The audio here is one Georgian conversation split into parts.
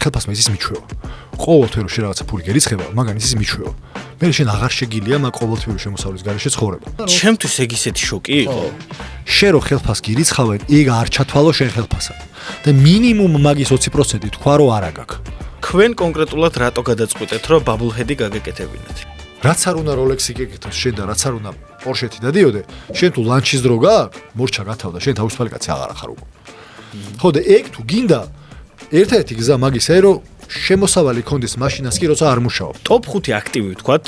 ხელფასმა იცის მიჩვევა. ყოველთვის რომ შენ რაღაცა ფული გერიცხება, მაგან იცის მიჩვევა. მე შენ აღარ შეგილია მაგ ყოველთვის შემოსავლის გარეშე ცხოვრება. ჩემთვის ეგ ისეთი შოკი იყო. შენ რო ხელფას გირიცხავენ, ეგ არ ჩათვალო შენ ხელფასად. და მინიმუმ მაგის 20% თქვა რომ არა გაქვს. ქვენ კონკრეტულად რატო გადაწყვიტეთ, რომ ბაბლჰედი გაგეკეთებინათ? რაც არ უნდა როლექსი გეკეთოს შენ და რაც არ უნდა პორშეთი დადიოდე, შენ თუ ლანჩის დრო გაქვს, მორჩა გათავდა, შენ თავისუფალი კაცი აღარ ახარ უკვე. ხო და ეგ თუ გინდა ერთ-ერთი გზა მაგისაა რომ შემოსავალი კონდეს მაშინას კი როცა არ მუშაობ. ტოპ 5 აქტივი ვთქვათ,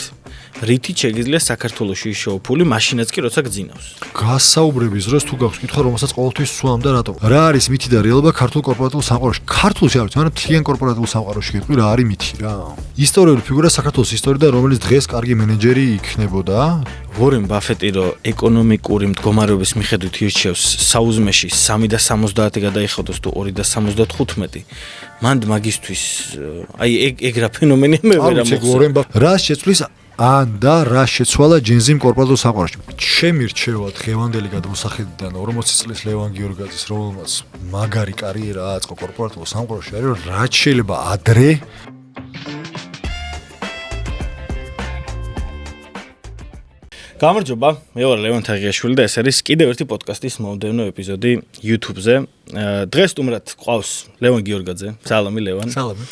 რითიც შეგიძლია საქართველოში ისეო ფული, მაშინაც კი როცა გძინავს. გასაუბრების დროს თუ გაქვს კითხვა, რომელსაც ყოველთვის სვამ და რატო? რა არის მითი და რეალობა ქართულ კორპორატულ სამყაროში? ქართულში არის, მაგრამ მთლიან კორპორატულ სამყაროში გეტყვი რა არის მითი რა. ისტორიული ფიგურა საქართველოს ისტორია, რომელიც დღეს კარგი მენეჯერი იქნებოდა. ვორენ ბაფეტი რო ეკონომიკური მდგომარეობის მიხედვით ირჩევს საუზმეში 3.70 გადაიხადოს თუ 2.75, მანდ მაგისტვის აი ეგ რა ფენომენია მე ვერ ამოხსენე. რა შეცვლის ან და რა შეცვალა ჯენზიმ კორპორატულ სამყაროში. ჩემი რჩევა დღევანდელი გადმოსახედიდან 40 წლის ლევან გიორგაძის, რომელმაც მაგარი კარიერა აწყო კორპორატულ სამყაროში, არის რომ რაც შეიძლება ადრე გამარჯობა, მე ვარ ლევან თაღიაშვილი და ეს არის კიდევ ერთი პოდკასტის მომდევნო ეპიზოდი YouTube-ზე. დღეს სტუმრად ყავს ლევან გიორგაძე. სალამი ლევან. სალამი.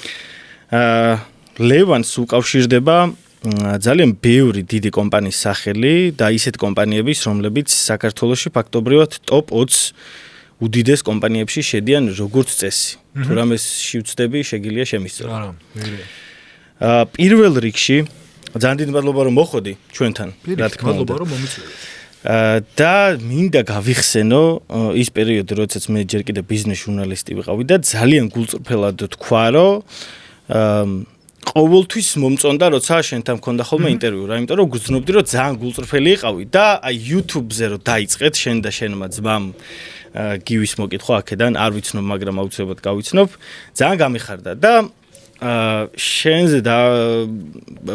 ლევანს უკავშირდება ძალიან ბევრი დიდი კომპანიის სახელი და ისეთ კომპანიების, რომლებიც საქართველოში ფაქტობრივად ტოპ 20 უდიდეს კომპანიებში შედიან როგორც წესი. თუ რამეს შევწდები, შეგიძლია შემისწრო. არა, მერე. პირველ რიგში ძალიან დიდი მადლობა რომ მოხვედი ჩვენთან, რა თქმა უნდა. მადლობა რომ მომიწვევით. და მინდა გავიხსენო ის პერიოდი, როდესაც მე ჯერ კიდევ ბიზნეს ჟურნალისტი ვიყავი და ძალიან გულწრფელად თქვა, რომ ყოველთვის მომწონდა, როცა შენთან მქონდა ხოლმე ინტერვიუ, რა, იმიტომ რომ გძნობდი, რომ ძალიან გულწრფელი იყავი და აი YouTube-ზე რომ დაიწყეთ შენ და შენმა ძმამ გივის მოკითხვა აქედან, არ ვიცნობ, მაგრამ აუცილებლად გავიცნობ, ძალიან გამიხარდა და შენზე და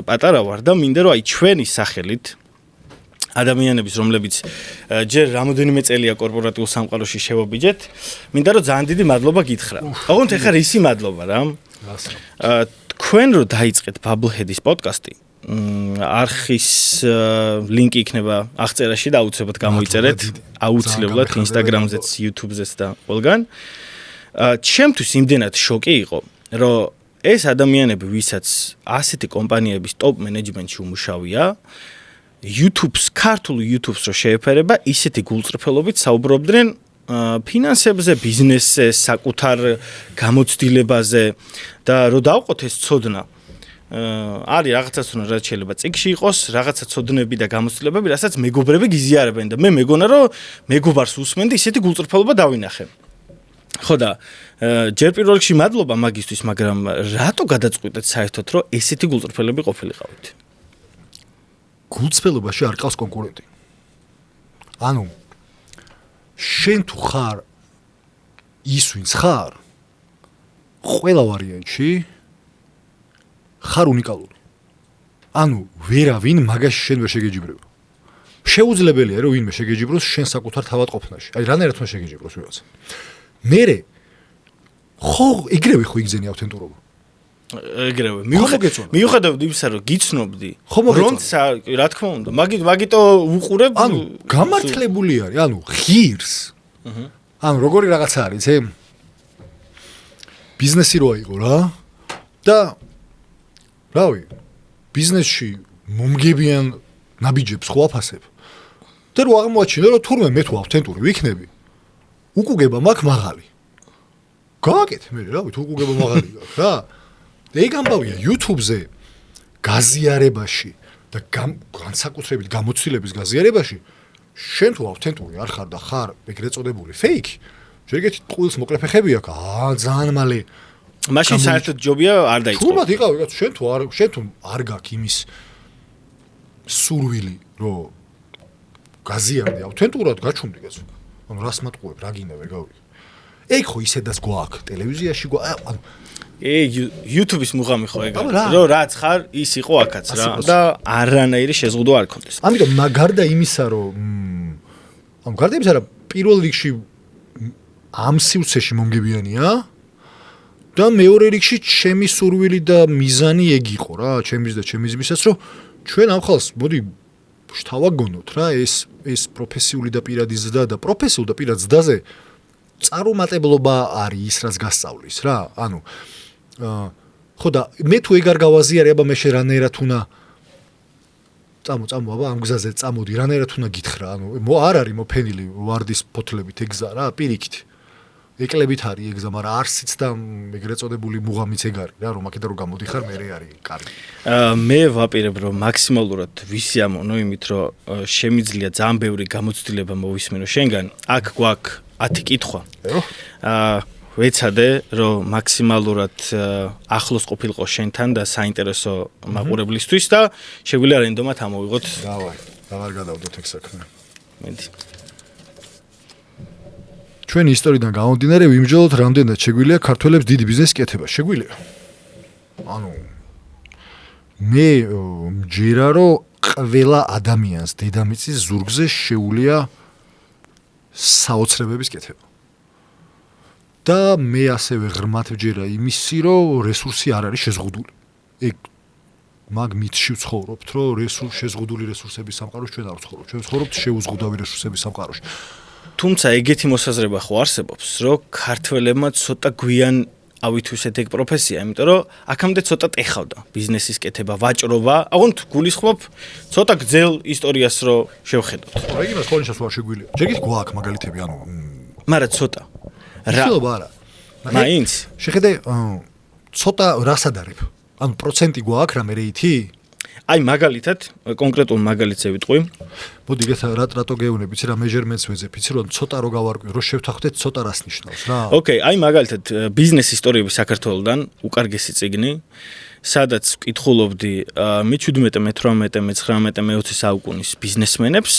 პატარა ვარ და მინდა რომ აი ჩვენი სახელით ადამიანების, რომლებიც ჯერ რამოდენიმე წელია კორპორატულ სამყაროში შევაბიჯეთ, მინდა რომ ძალიან დიდი მადლობა გითხრა. ოღონდ ეხლა რისი მადლობა რა? თქვენ რო დაიწყეთ ბაბლჰედის პოდკასტი, არხის ლინკი იქნება აღწერაში და აუცილებლად გამოიწერეთ, აუცილებლად Instagram-ზეც, YouTube-ზეც და ყველგან. ჩემთვის იმდენად შოკი იყო, რომ ეს ადამიანები, ვისაც ასეთი კომპანიების ტოპ მენეჯმენტში უმუშავია, YouTube-ს, ქართულ YouTube-ს რო შეეფერება, ისეთი გულწრფელობით საუბრობდნენ ფინანსებზე, ბიზნესზე, საკუთარ გამოცდილებაზე და რო დავყოთ ეს ცოდნა. არის რაღაცა ცოდნა, რაც შეიძლება წიგში იყოს, რაღაცა ცოდნები და გამოცდილებები, რასაც მეგობრები გიზიარებენ და მე მეგონა რომ მეგობარს უსმენ და ისეთი გულწრფელობა დავინახე. ხო და ჯერ პირველ რიგში მადლობა მაგისტვის, მაგრამ რატო გადაწყვიტეთ საერთოდ რომ ესეთი გულწრფელები ყოფილიყავით? გულწრფელობაში არ ყავს კონკურენტი. ანუ შენ თუ ხარ ის ვინც ხარ, ყველა ვარიანტში ხარ უნიკალური. ანუ ვერავინ მაგაში შენ ვერ შეგეჯიბრება. შეუძლებელია რომ ვინმე შეგეჯიბროს შენ საკუთარ თავად ყოფნაში. აი რანაირად თქმა შეგეჯიბროს ვიღაცა. მერე ხო ეგრევე ხო იგზენი ავთენტურობა. ეგრევე. მიუხედავად იმისა, რომ გიცნობდი, რომცა რა თქმა უნდა, მაგიტო უყურებ, ანუ გამართლებული არის, ანუ ღირს. ანუ როგორი რაღაცა არის, ბიზნესი რო აიღო რა და რავი, ბიზნესში მომგებიან ნაბიჯებს ხო აფასებ. და რო აღმოაჩინე, რომ თურმე მე თუ ავთენტური ვიქნები, უკუგება მაქვს მაღალი. გააკეთე მე რავი, თუ უკუგება მაღალი გაქვს რა. ეგ ამბავია YouTube-ზე გაზიარებაში და განსაკუთრებით გამოცდილების გაზიარებაში შენ თუ ავთენტური არ ხარ და ხარ ეგრეთ წოდებული ფეიქი, შეგეთით ყვილს მოკლე ფეხები აქვს, ძალიან მალე მაშინ საერთოდ ჯობია არ დაიწყო. თუმად იყავი რა, შენ თუ არ გაქვს იმის სურვილი, რომ გაზიარდე ავთენტურად გაჩუმდი გასულ. ანუ რას მატყუებ, რა გინდა ვერ გავიგე. ეგ ხო ისედაც გვაქვს ტელევიზიაში ანუ YouTube-ის მუღამი ხო ეგ არის, რომ რაც ხარ, ის იყო აქაც რა და არანაირი შეზღუდვა არ ქონდეს. ამიტომ მაგარდა იმისა, რომ გარდა იმისა, რომ პირველ რიგში ამ სივრცეში მომგებიანია და მეორე რიგში ჩემი სურვილი და მიზანი ეგ იყო რა, ჩემის და ჩემი ძმისაც, რომ ჩვენ ამ ხალხს მოდი შთავაგონოთ რა, ეს პროფესიული და პირადი ზრდა და პროფესიულ და პირად ზრდაზე წარუმატებლობა არის ის, რაც გასწავლის რა. ანუ ხო და მე თუ ეგ არ გავაზიარე, აბა მე რანაირად უნდა წამო აბა ამ გზაზე წამოდი, რანაირად უნდა გითხრა, ანუ არ არის მოფენილი ვარდის ფოთლებით ეგ გზა რა, პირიქით. ეკლებით არის ეგ გზა, მაგრამ არსიც და ეგრეთ წოდებული მუღამიც ეგ არის რა, რომ აქედან რომ გამოდიხარ, მე არის კარგი. მე ვაპირებ, რომ მაქსიმალურად ვისიამოვნო იმით, რომ შემიძლია ძალიან ბევრი გამოცდილება მოვისმინო შენგან. აქ გვაქვს 10 კითხვა. ვეცადე, რომ მაქსიმალურად ახლოს ყოფილიყო შენთან და საინტერესო მაყურებლისთვის და შეგვიძლია რენდომად ამოვიღოთ. დავარ გადავდოთ ეგ საქმე. მენდი. ჩვენი ისტორიიდან გამომდინარე ვიმსჯელოთ, რამდენად შეგვიძლია ქართველებს დიდი ბიზნესი კეთება. შეგვიძლია. ანუ მე მჯერა, რომ ყველა ადამიანს დედამიწის ზურგზე შეუძლია საოცრებების კეთება. და მე ასევე ღრმად ვჯერა იმისი, რომ რესურსი არ არის შეზღუდული. ეგ მაგ მითში ვცხოვრობთ, რომ შეზღუდული რესურსების სამყაროში ჩვენ არ ვცხოვრობთ. ჩვენ ვცხოვრობთ შეუზღუდავი რესურსების სამყაროში. თუმცა ეგეთი მოსაზრება ხო არსებობს, რომ ქართველებმა ცოტა გვიან ავითვისეთ ეგ პროფესია, იმიტომ რომ აქამდე ცოტა ტეხავდა ბიზნესის კეთება, ვაჭრობა, აღონთ გულისხმობ ცოტა გძელ ისტორიას რომ შევხედოთ. აი იმას ხოლმე არ შეგვიძლია. ჯერ კიდევ გვაქვს მაგალითები, ანუ მაგრამ ცოტა. რა? არა. მაინც შეხედე ცოტა რას ადარებ? ანუ პროცენტი გვაქვს რამე რეითი? აი მაგალითად, კონკრეტულ მაგალითზე ვიტყვი. მოდი ეგეთ რატო გეუბნები, იცი რა მეჟერმენტს ვეძებ, იცი რომ ცოტა რო გავარკვიო, რო შევთანხმდეთ ცოტა რას ნიშნავს რა. ოკეი, აი მაგალითად ბიზნეს ისტორიების საქართველოსდან უკარგესი წიგნი, სადაც ვკითხულობდი მე-17, მე-18, მე-19, მე-20 საუკუნის ბიზნესმენებს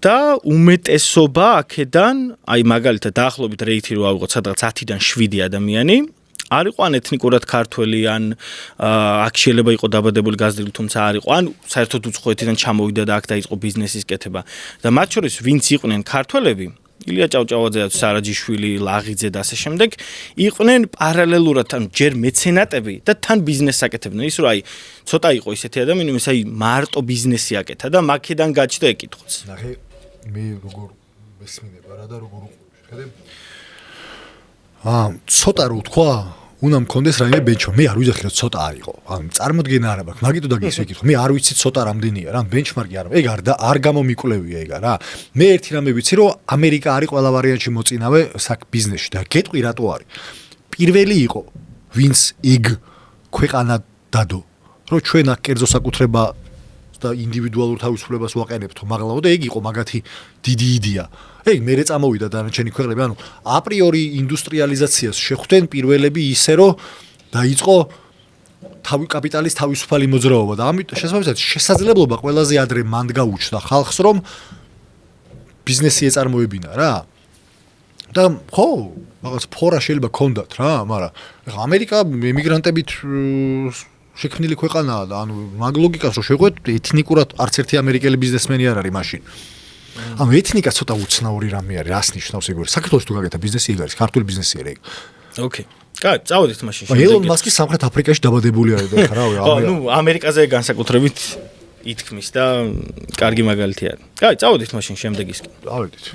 და უმეტესობა აქედან, აი მაგალითად დაახლოებით რეითი რო ავიღოთ, სადღაც 10-დან 7 ადამიანი არ იყო ან ეთნიკურად ქართველი ან აქ შეიძლება იყო დაბადებული გაზრდილი, თუმცა არ იყო ან საერთოდ უცხოეთიდან ჩამოვიდა და აქ დაიწყო ბიზნესის კეთება და მათ შორის ვინც იყვნენ ქართველები, ილია ჭავჭავაძე, სარაჯიშვილი, ლაღიძე და ასე შემდეგ, იყვნენ პარალელურად, ანუ ჯერ მეცენატები და თან ბიზნესს აკეთებდნენ. ის რომ აი ცოტა იყო ისეთი ადამიანი, ის აი მარტო ბიზნესი აკეთა და მაქედან გაჩნდა ეკითხვაც. ნახე, მე როგორ მესმინება რა და როგორ უყურებ, ხედე? ცოტა რო თქვა, უნდა მქონდეს რაიმე ბენჩო. მე არ ვიძახი რომ ცოტა არ იყო. ანუ წარმოდგენა არ აქვს. მაგიტო და გის ვიკითხო. მე არ ვიცი ცოტა რამდენია რა. ბენჩმარკი არ. ეგ არ გამომიკვლევია ეგა რა. მე ერთი რამე ვიცი რომ ამერიკა არის ყველა ვარიანტში მოწინავე ბიზნესში და გეტყვი რატო არის. პირველი იყო ვინც ეგ ქვეყანა დადო. რომ ჩვენ აქ კერძო საკუთრება და ინდივიდუალურ თავისუფლებას ვაყენებთ, მაგრამ და ეგ იყო მაგათი დიდი იდეა. ეგ მერე წამოვიდა დანარჩენი ქვეყნები, ანუ აპრიორი ინდუსტრიალიზაციას შეხვდნენ პირველები ისე რომ დაიწყო კაპიტალის თავისუფალი მოძრაობა და ამიტომ შესაძლებლობა ყველაზე ადრე მან გაუჩნდა ხალხს რომ ბიზნესი ეწარმოებინა რა. და ხო, რაღაც ფორა შეიძლება ქონდათ რა, მაგრამ ეხლა ამერიკა ემიგრანტებით შექმნილი ქვეყანაა და ანუ მაგ ლოგიკას რო შეგვეთ ეთნიკურად არც ერთი ამერიკელი ბიზნესმენი არ არის მაშინ. ანუ ეთნიკა ცოტა უცნაური რამე არის, რას ნიშნავს ეგ? საქართველოს თუ გაგეთა ბიზნესი ეგ არის, ქართული ბიზნესი არის ეგ. ოკეი. კაი, წავედით მაშინ. ელონ მასკი სამხრეთ აფრიკაში დაბადებული არის და ხა რავი, ნუ ამერიკაზე განსაკუთრებით ითქმის და კარგი მაგალითი არის. კაი, წავედით მაშინ შემდეგისკენ. წავედით.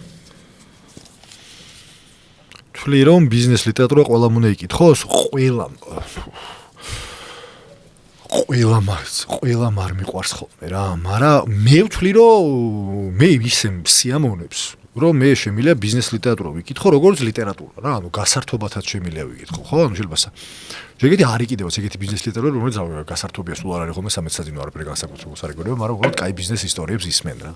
თვლი რომ ბიზნეს ლიტერატურა ყველა უნდა იკითხოს, ყველა არ მიყვარს ხოლმე რა, მაგრამ მე ვთვლი რომ მე ისე სიამოვნებს რომ მე შემიძლია ბიზნეს ლიტერატურა ვიკითხო როგორც ლიტერატურა რა, ანუ გასართობათაც შემიძლია ვიკითხო, ხო? ანუ შეიძლება ჯერ არის კიდევაც ეგეთი ბიზნეს ლიტერატურა, რომელიც გასართობია სულ არ არის ხოლმე სამეცნიერო არაფერი განსაკუთრებულს არ ეგონება, მაგრამ უბრალოდ კაი ბიზნეს ისტორიებს ისმენ რა.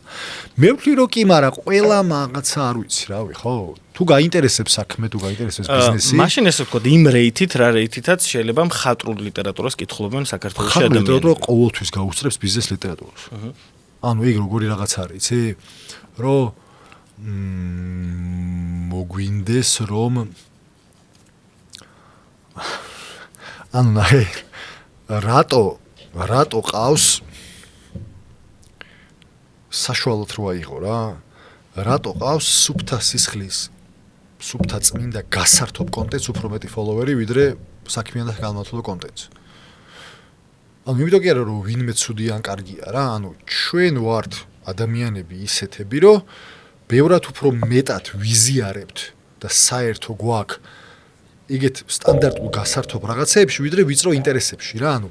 მე ვთვლი რომ კი, მაგრამ ყველა მაგაცა არ ვიცი რავი, ხო? თუ გაინტერესებს საქმე, თუ გაინტერესებს ბიზნესი. მაშინ ესე ვთქვათ, იმ რეითით, რა რეითითაც შეიძლება მხატვრულ ლიტერატურას კითხულობენ საქართველოში ადამიანები. ლიტერატურა ყოველთვის გაუსწრებს ბიზნეს ლიტერატურას. ანუ ეგ როგორი რაღაც არის, იცი? რომ მოგვინდეს რომ ანუ ნახე რატო ყავს საშუალოდ როა იყო რა რატო ყავს სუფთა სისხლის სუფთა წმინდა გასართობ კონტენტს უფრო მეტი ფოლოვერი ვიდრე საქმიან და განმართულო კონტენტს. ანუ იმიტომ კი არა რომ ვინმე ცუდი ან კარგია რა, ანუ ჩვენ ვართ ადამიანები ისეთები, რომ ბევრად უფრო მეტად ვიზიარებთ და საერთო გვაქვს იგეთ სტანდარტულ გასართობ რაღაცეებში ვიდრე ვიწრო ინტერესებში რა, ანუ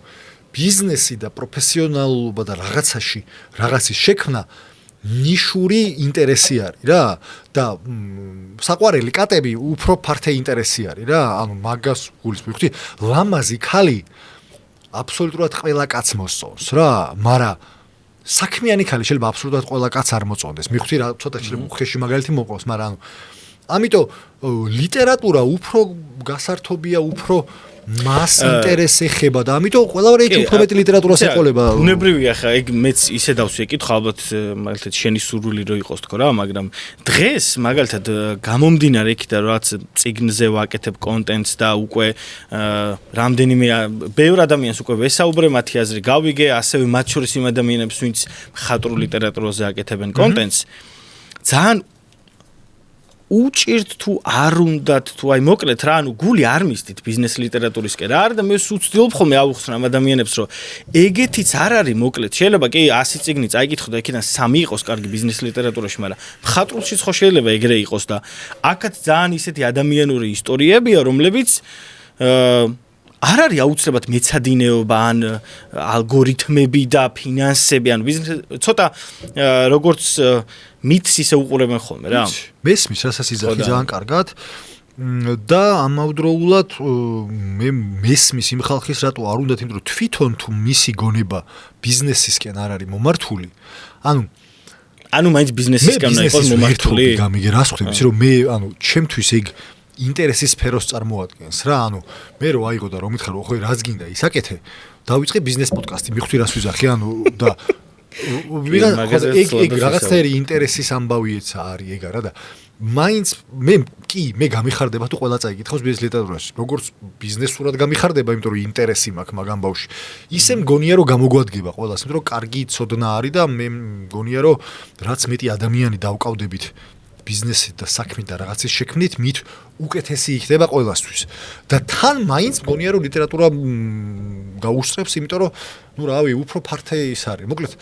ბიზნესი და პროფესიონალობა და რაღაცის შექმნა ნიშური ინტერესი არის რა და საყვარელი კატები უფრო ფართე ინტერესი არის რა, ანუ მაგას გულისხმობ. ხუთი ლამაზი ხალი აბსოლუტურად ყველა კაცს მოსწონს რა, მაგრამ საქმიანი ხალი შეიძლება აბსოლუტურად ყველა კაცს არ მოწონდეს. მიხუთი რა ცოტა შეიძლება უხეში მაგალითი მოყავს, მაგრამ ანუ ამიტომ ლიტერატურა უფრო გასართობია, უფრო მას ინტერესი ეხება და ამიტომ ყველავე ეგ უფრო მეტი ლიტერატურას ეყოლება. ბუნებრივია ხა, ეგ მეც ისე დავსვი ეკითხვა, ალბათ მაგალითად შენი სურვილი რო იყოს თქო რა, მაგრამ დღეს მაგალითად გამომდინარე იქიდან რაც წიგნზე ვაკეთებ კონტენტს და უკვე რამდენიმე ბევრ ადამიანს უკვე ვესაუბრე, მათი აზრი გავიგე, ასევე მათ შორის იმ ადამიანებს, ვინც მხატვრულ ლიტერატურაზე აკეთებენ კონტენტს, ძალიან უჭირთ თუ არ უნდათ თუ აი მოკლედ რა, ანუ გული არ მისდით ბიზნეს ლიტერატურისკენ რა არის და მე ვცდილობ ხოლმე ავუხსნა ამ ადამიანებს, რომ ეგეთიც არ არის მოკლედ. შეიძლება კი 100 წიგნი წაიკითხო და იქიდან 3 იყოს კარგი ბიზნეს ლიტერატურაში, მაგრამ მხატვრულშიც ხო შეიძლება ეგრე იყოს და აქაც ძალიან ისეთი ადამიანური ისტორიებია, რომლებიც არ არის აუცილებლად მეცადინეობა ან ალგორითმები და ფინანსები ან ბიზნესი, ცოტა როგორც მითს ისე უყურებენ ხოლმე რა. მესმის რასაც იძახი ძალიან კარგად და ამავდროულად მე მესმის იმ ხალხის რატო არ უნდათ, იმიტომ რომ თვითონ თუ მისი გონება ბიზნესისკენ არ არის მომართული, ანუ მაინც ბიზნესისკენ უნდა იყოს მომართული. გამიგე რას ხვდები, იცი რომ მე ჩემთვის ეგ ინტერესის სფეროს წარმოადგენს რა, მე რო აიღო და რომ მითხარო ხო რაც გინდა ისაკეთე, დავიწყე ბიზნეს პოდკასტი, მიხვდი რას ვიზახი, და ეგ რაღაცნაირი ინტერესის ამბავიეც არის ეგ არა და მაინც მე გამიხარდება თუ ყველა წაიკითხავს ბიზნეს ლიტერატურაში, როგორც ბიზნესურად გამიხარდება, იმიტომ რომ ინტერესი მაქვს მაგ ამბავში. ისე მგონია რომ გამოგვადგება ყველას, იმიტომ რომ კარგი ცოდნა არის და მე მგონია რომ რაც მეტი ადამიანი დავკავდებით ბიზნესი და საქმე და რაღაცის შექმნით, მით უკეთესი იქნება ყველასთვის. და თან მაინც მგონია რომ ლიტერატურა გაუსწრებს, იმიტომ რომ რავი, უფრო ფართე ის არის. მოკლედ,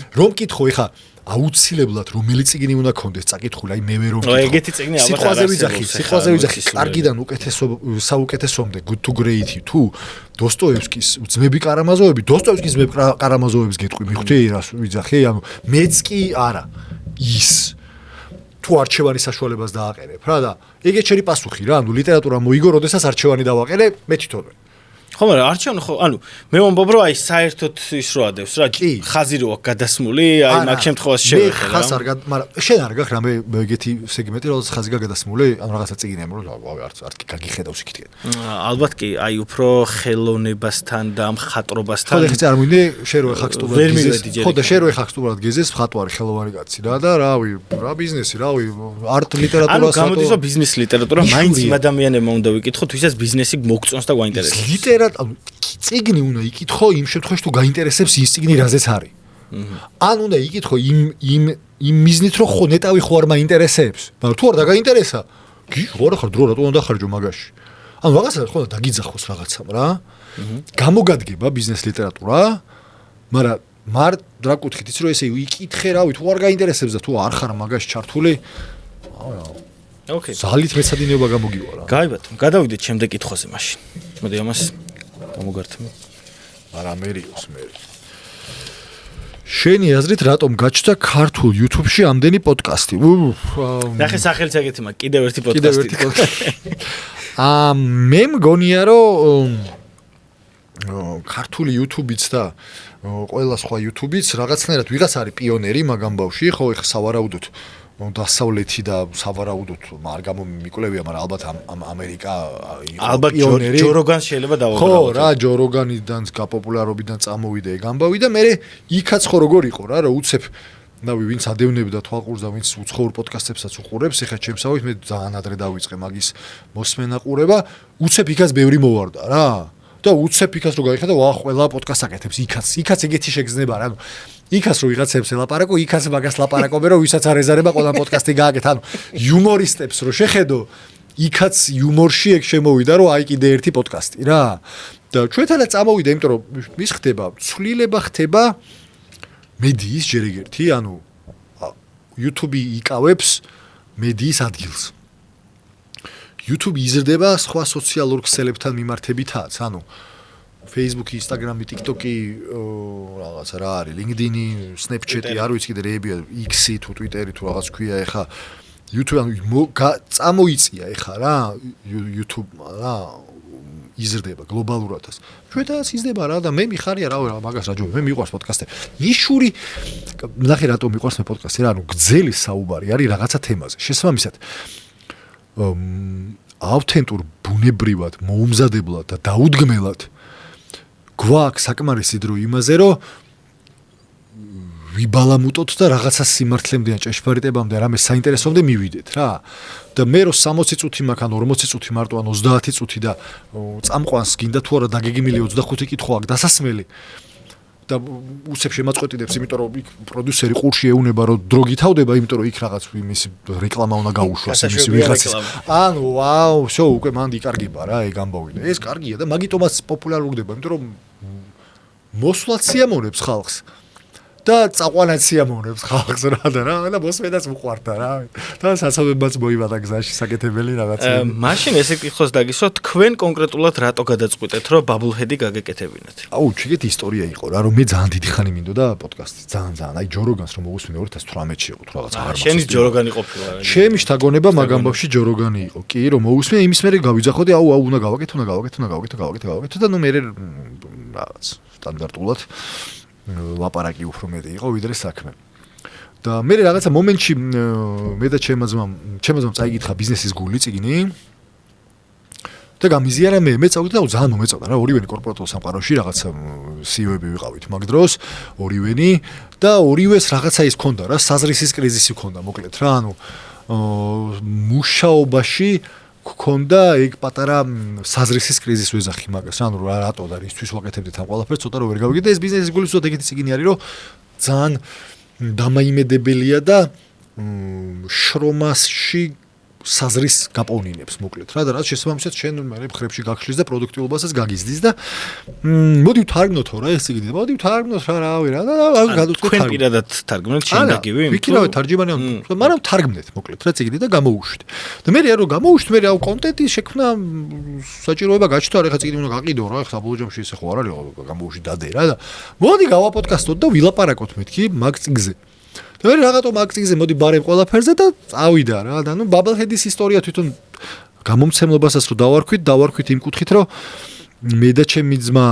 რომ მკითხო ეხა აუცილებლად რომელი წიგნი უნდა გქონდეს წაკითხული, აი მე რომ მკითხო. ეგეთი წიგნი ალბათ არ არსებობს. სიყვაზე ვიძახი, კარგიდან საუკეთესომდე, good to great თუ დოსტოევსკის ძმები კარამაზოვები, დოსტოევსკის ძმები კარამაზოვებს გეტყვი, მიხვდი რას ვიძახი, ანუ მეც კი არა ის თუ არჩევანის საშუალებას დააყენებ რა და ეგეც შენი პასუხი რა, ანუ ლიტერატურა მოიგო, როდესაც არჩევანი დავაყენე, მე თვითონვე. ხო, მაგრამ არჩევანი ხო, ანუ მე ვამბობ რომ აი საერთოდ ის რო ადევს რა, ხაზი რო აქვს გადასმული, აი მაგ შემთხვევაში შევეხე რა. ხაზ არ გад, მაგრამ შენ არ გაქვს რამე ეგეთი სეგმენტი, როდესაც ხაზი გადასმული, ანუ რაღაცა წიგნია, რომ არც გაგიხედავს იქითკენ. ალბათ კი, აი უფრო ხელოვნებასთან და მხატვრობასთან. ხო, ეხლა წარმოიდგინე, შენ რო ეხა სტუდენტ გიზეს. ხო, და შენ რო ეხა სტუდენტ გიზეს, მხატვარი ხელოვანი კაცი რა და რავი, რა ბიზნესი, რავი, არტ ლიტერატურას ანუ გამოდის რომ ბიზნეს ლიტერატურა მაინც იმ ადამიანებმა უნდა ვიკითხოთ, ვისაც ბიზნესი მოგწონს და გვაინტერესებს. წიგნი უნდა იკითხო იმ შემთხვევაში თუ გაინტერესებს ის წიგნი რაზეც არის. ან უნდა იკითხო იმ მიზნით რომ ხო ნეტავი ხო არ მაინტერესებს. მაგრამ თუ არ დაგაინტერესა, გიჟღორ ხარ დრო რატო უნდა ხარჯო მაგაში. ანუ რაღაცა ხო და დაგიძახოს რაღაცამ რა. გამოგადგება ბიზნეს ლიტერატურა, მაგრამ რა კუთხით იცი რომ ესე იკითხე რავი თუ არ გაინტერესებს და თუ არ ხარ მაგაში ჩართული. ოკეი. ზალით მეცადინეობა გამოგივა რა. გაი ბატონო, გადავიდეთ შემდეგ კითხვაზე მაშინ. მოდი ამას გამოგართმევ. არა მერიოს მე. შენი აზრით რატომ გაჩნდა ქართულ YouTube-ში ამდენი პოდკასტი? ნახე სახელიც ეგეთი მაგ კიდევ ერთი პოდკასტი. მე მგონია რომ ქართული YouTube-იც და ყველა სხვა YouTube-იც რაღაცნაირად ვიღაც არის პიონერი მაგ ამბავში, ხო, ეხა სავარაუდოდ დასავლეთი და სავარაუდოდ არ გამომიკვლევია, მაგრამ ალბათ ამერიკა ალბათ ჯო როგანს შეიძლება დავაყენო. ხო, რა ჯო როგანიდან გაპოპულარობიდან წამოვიდა ეგ ამბავი და მე იქაც ხო როგორ იყო რა, რომ უცებ ნავი ვინც ადევნებდა თვალყურს და ვინც უცხოურ პოდკასტებსაც უყურებს, ეხა ჩემსავით მე ძალიან ადრე დავიწყე მაგის მოსმენა ყურება, უცებ იქაც ბევრი მოვარდა რა. და უცებ იქაც რო გაიხადა, ვა ყველა პოდკასტს აკეთებს იქაც ეგეთი შეგრძნება რა, ანუ იქაც რო ვიღაცებს ელაპარაკო, იქაც მაგას ლაპარაკობენ, რომ ვისაც არ ეზარება ყველა პოდკასტი გააკეთე, ანუ იუმორისტებს რო შეხედო, იქაც იუმორში ეგ შემოვიდა რომ აი კიდე ერთი პოდკასტი რა და ჩვენთანაც წამოვიდა იმიტომ რომ ის ხდება ცვლილება ხდება მედიის ჯერ ერთი ანუ YouTube იკავებს მედიის ადგილს YouTube იზრდება სხვა სოციალურ ქსელებთან მიმართებითაც ანუ Facebook-ი, Instagram-ი, TikTok-ი, რაღაცა რა არის, LinkedIn-ი, Snapchat-ი, არ ვიცი კიდე რეებია, X-ი თუ Twitter-ი თუ რაღაც ქვია ეხა YouTube ანუ წამოიწია ეხა რა YouTube რა იზრდება გლობალურადაც. ჩვენთანაც იზრდება რა და მე მიხარია რა მაგას რა ჯობია, მე მიყვარს პოდკასტები. ნიშური ნახე რატომ მიყვარს მე პოდკასტი რა, ანუ გძელი საუბარი არის რაღაცა თემაზე. შესაბამისად ავთენტურ ბუნებრივად, მოუმზადებლად და დაუდგმელად გვაქვს საკმარისი დრო იმაზე, რომ ვიბალამუტოთ და რაღაცა სიმართლემდე ან ჭეშმარიტებამდე რამე საინტერესომდე მივიდეთ რა. და მე რო 60 წუთი მაქვს, ან 40 წუთი მარტო, ან 30 წუთი და წამყვანს გინდა თუ არა დაგეგმილი 25 კითხვა აქვს დასასმელი. და უცებ შემაწყვეტიდებს, იმიტომ რომ იქ პროდიუსერი ყურში ეუნება, რომ დრო გითავდება, იმიტომ რომ იქ რაღაც იმისი რეკლამა უნდა გაუშვას, იმისი ვიღაცის. ანუ ვაუ, შოუ უკვე მანდ იკარგება რა, ეგ ამბავი. ეს კარგია და მაგიტომაც პოპულარული ხდება, იმიტომ რომ მოსვლაც სიამოვნებს ხალხს. და წაყვანაც სიამოვნებს ხალხს რა და მოსმენაც უყვარდა რა. და საცობებაც მოიბადა გზაში საკეთებელი რაღაცა. მაშინ ესე კითხოს დაგისვა, თქვენ კონკრეტულად რატო გადაწყვიტეთ, რომ Bubblehead-ი გაგეკეთებინათ? აუ, ჩიგეთი ისტორია იყო რა, რომ მე ძალიან დიდი ხანი მინდოდა პოდკასტი, ძალიან. აი ჯოროგანს რომ მოვუსმინე 2018-ში იყო თუ რაღაც აღარ შენი ჯოროგანი ყოფილა რა. ჩემი შთაგონება მაგ ამბავში ჯოროგანი იყო. კი, რომ მოვუსმინე, იმის მერე გავიძახოდი, აუ, უნდა გავაკეთო და ნუ მე რაღაც სტანდარტულად ლაპარაკი უფრო მეტი იყო ვიდრე საქმე. და მე რაღაცა მომენტში მე და ჩემმა ძმამ წაიგითხა ბიზნესის გული წიგნი. და გამიზიარა მე წავიდა და ძალიან მომეწონა რა ორივენი კორპორატულ სამყაროში რაღაცა CEO-ები ვიყავით მაგ დროს ორივენი და ორივეს რაღაცა ის ქონდა რა საზრისის კრიზისი ქონდა მოკლედ რა ანუ მუშაობაში ქონდა ეგ პატარა საზრისის კრიზის ვეძახი მაგას რა ანუ რატო და ისთვის ვაკეთებდით ამ ყველაფერს ცოტა რომ ვერ გავიგეთ და ეს ბიზნესის გულის უბრალოდ ეგეთი წიგნი არის რომ ძალიან დამაიმედებელია და შრომაში საზრის გაპოვნინებს მოკლედ რა და რაც შესაბამისად შენ მე ხრებში გაგხლის და პროდუქტიულობასაც გაგიზდის და მოდი ვთარგმნოთო რა ეს წიგნი მოდი ვთარგმნოთ რა რავი რა და გადავწყვეტ თქვენ პირადად თარგმნეთ შენ დაგივი ვიქირავე თარჯიმანი მაგრამ თარგმნეთ მოკლედ რა წიგნი და გამოვუშვით და მე რა რომ გამოვუშვით მე რა კონტენტის შექმნა საჭიროება გაჩნდა რა ხა წიგნი უნდა გაყიდო რა ხა საბოლოოში ესე ხო არ არის გამოვუშვით დადე რა და მოდი გავაპოდკასტოთ და ვილაპარაკოთ მეთქი მაგ წიგზე და მე რაღაცა მაგ წიგზე მოდი ბარემ ყველაფერზე და წავიდა რა და ნუ Bubblehead-ის ისტორია თვითონ გამომცემლობასაც რო დავარქვით იმ კუთხით რომ მე და ჩემი ძმა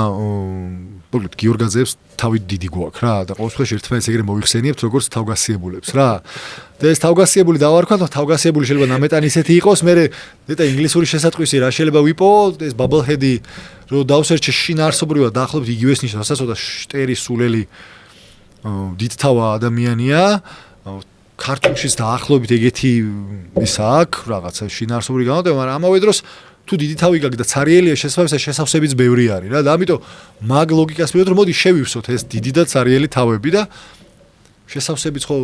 მოკლედ გიორგაძეებს თავი დიდი გვაქვს რა და ყოველ შემთხვევაში ერთმანეთს ეგრე მოიხსენიებთ როგორც თავგასიებულებს რა და ეს თავგასიებული დავარქვათ თავგასიებული შეიძლება ნამეტანი ისეთი იყოს მე ნეტა ინგლისური შესატყვისი რა შეიძლება ვიპოვო ეს Bubblehead-ი რო დავსერჩე შინაარსობრივად დაახლოებით იგივეს ნიშნავს ასაცოდა შტერი სულელი დიდთავა ადამიანია ქართულშიც დაახლოებით ეგეთი ის აქვს რაღაცა შინაარსობრივი განმარტება მაგრამ ამავე დროს თუ დიდი თავი გაქვს და ცარიელია შესავსებიც ბევრი არის რა და ამიტომ მაგ ლოგიკას მივიდეთ რომ მოდი შევივსოთ ეს დიდი და ცარიელი თავები და შესავსებიც ხო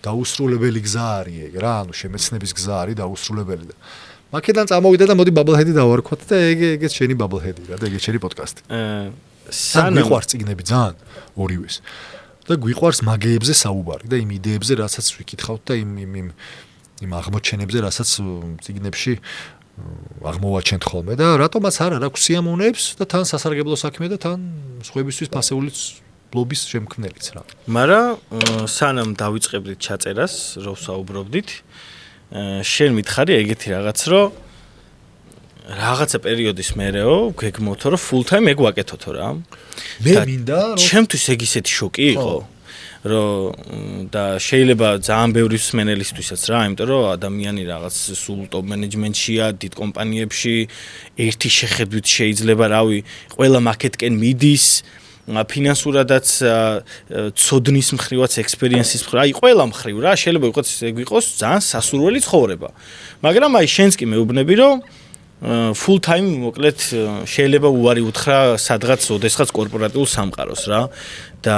დაუსრულებელი გზა არის ეგ რა ანუ შემეცნების გზა არის დაუსრულებელი და მაკედან წამოვიდა და მოდი Bubblehead-ი დავარქვათ და ეგეც შენი Bubblehead-ი რა და ეგეც შენი პოდკასტი სანამ მიყვარს წიგნები ძალიან ორივეს და გვიყვარს მაგეებზე საუბარი და იმ იდეებზე რასაც ვიკითხავთ და იმ აღმოჩენებზე რასაც წიგნებში აღმოვაჩენთ ხოლმე და რატომაც არა რა გვსიამოვნებს და თან სასარგებლო საქმე და თან სხვებისთვის ფასეულიც ბლობის შემქმნელიც რა მაგრამ სანამ დავიწყებდით ჩაწერას რო საუბრობდით შენ მითხარი ეგეთი რაღაც რომ რაღაცა პერიოდის მერეო გეგმოთო რომ full time ეგ ვაკეთოთო რა მე მინდა რომ ჩემთვის ეგ ისეთი შოკი იყო რომ და შეიძლება ძალიან ბევრი მსმენელისთვისაც რა იმიტომ რომ ადამიანი რაღაც სულ ტოპ მენეჯმენტშია დიდ კომპანიებში ერთი შეხედვით შეიძლება რავი ყველა მარკეტკენ მიდის ფინანსურადაც ცოდნის მხრივაც ექსპერიენსის მხრივ აი ყველა მხრივ რა შეიძლება იყოს ეგ იყოს ძალიან სასურველი ცხოვრება მაგრამ აი შენს კი მეუბნები რომ full time მოკლედ შეიძლება უარი უთხრა სადღაც ოდესღაც კორპორატიულ სამყაროს რა და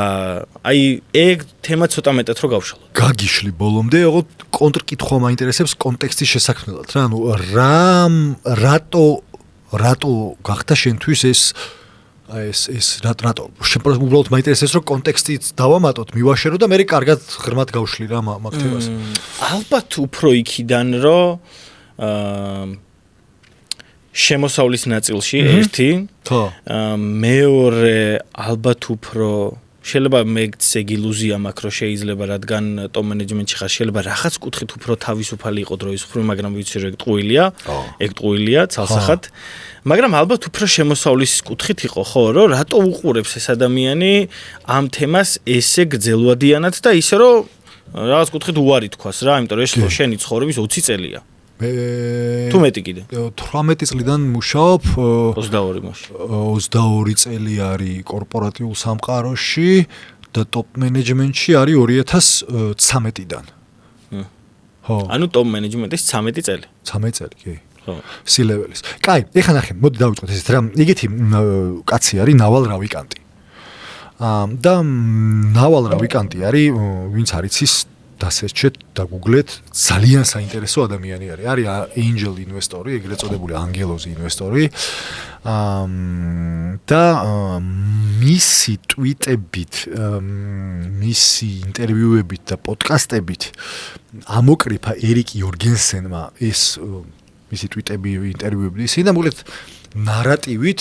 აი ეგ თემა ცოტა მეტად რო გავშალო. გაგიშლი ბოლომდე, ოღონდ კონტრკითხვა მაინტერესებს კონტექსტის შესაქმნელად რა. ანუ რატო გახდა შენთვის ეს რატო შენ უბრალოდ მაინტერესებს რომ კონტექსტიც დავამატოთ, მივაშერო და მე კარგად ღრმად გავშლი რა მაგ თემას. ალბათ უფრო იქიდან რომ შემოსავლის ნაწილში ერთი მეორე ალბათ უფრო შეიძლება მეც ეგ ილუზია მაქვს რომ შეიძლება რადგან ტოპ მენეჯმენტში ხარ შეიძლება რაღაც კუთხით უფრო თავისუფალი იყო დროის მხრივ მაგრამ ვიცი რომ ეგ ტყუილია ცალსახად მაგრამ ალბათ უფრო შემოსავლის კუთხით იყო ხო რომ რატო უყურებს ეს ადამიანი ამ თემას ესე გძელვადიანად და ისე რომ რაღაც კუთხით უარი თქვას რა იმიტომ რომ ეს ხო შენი ცხოვრების 20 წელია თუ მეტი კიდე 18 წლიდან მუშაობ 22 მაშინ 22 წელი არის კორპორატიულ სამყაროში და ტოპ მენეჯმენტში არის 2013-დან ხო ანუ ტოპ მენეჯმენტის 13 წელი 13 წელი კი ხო C-level-ის კაი ეხლა ნახე მოდი დავიწყოთ ესეთ რა იგეთი კაცი არის ნავალ რავიკანტი და ნავალ რავიკანტი არის ვინც არის ის დასერჩეთ და გუგლეთ ძალიან საინტერესო ადამიანი არის. არის angel ინვესტორი, ეგრეთ წოდებული ანგელოზი ინვესტორი. და მისი ტვიტებით, მისი ინტერვიუებით და პოდკასტებით ამოკრიფა ერიკ იორგენსენმა ეს მისი ტვიტები, ინტერვიუები, ისინი და მოკლედ ნარატივით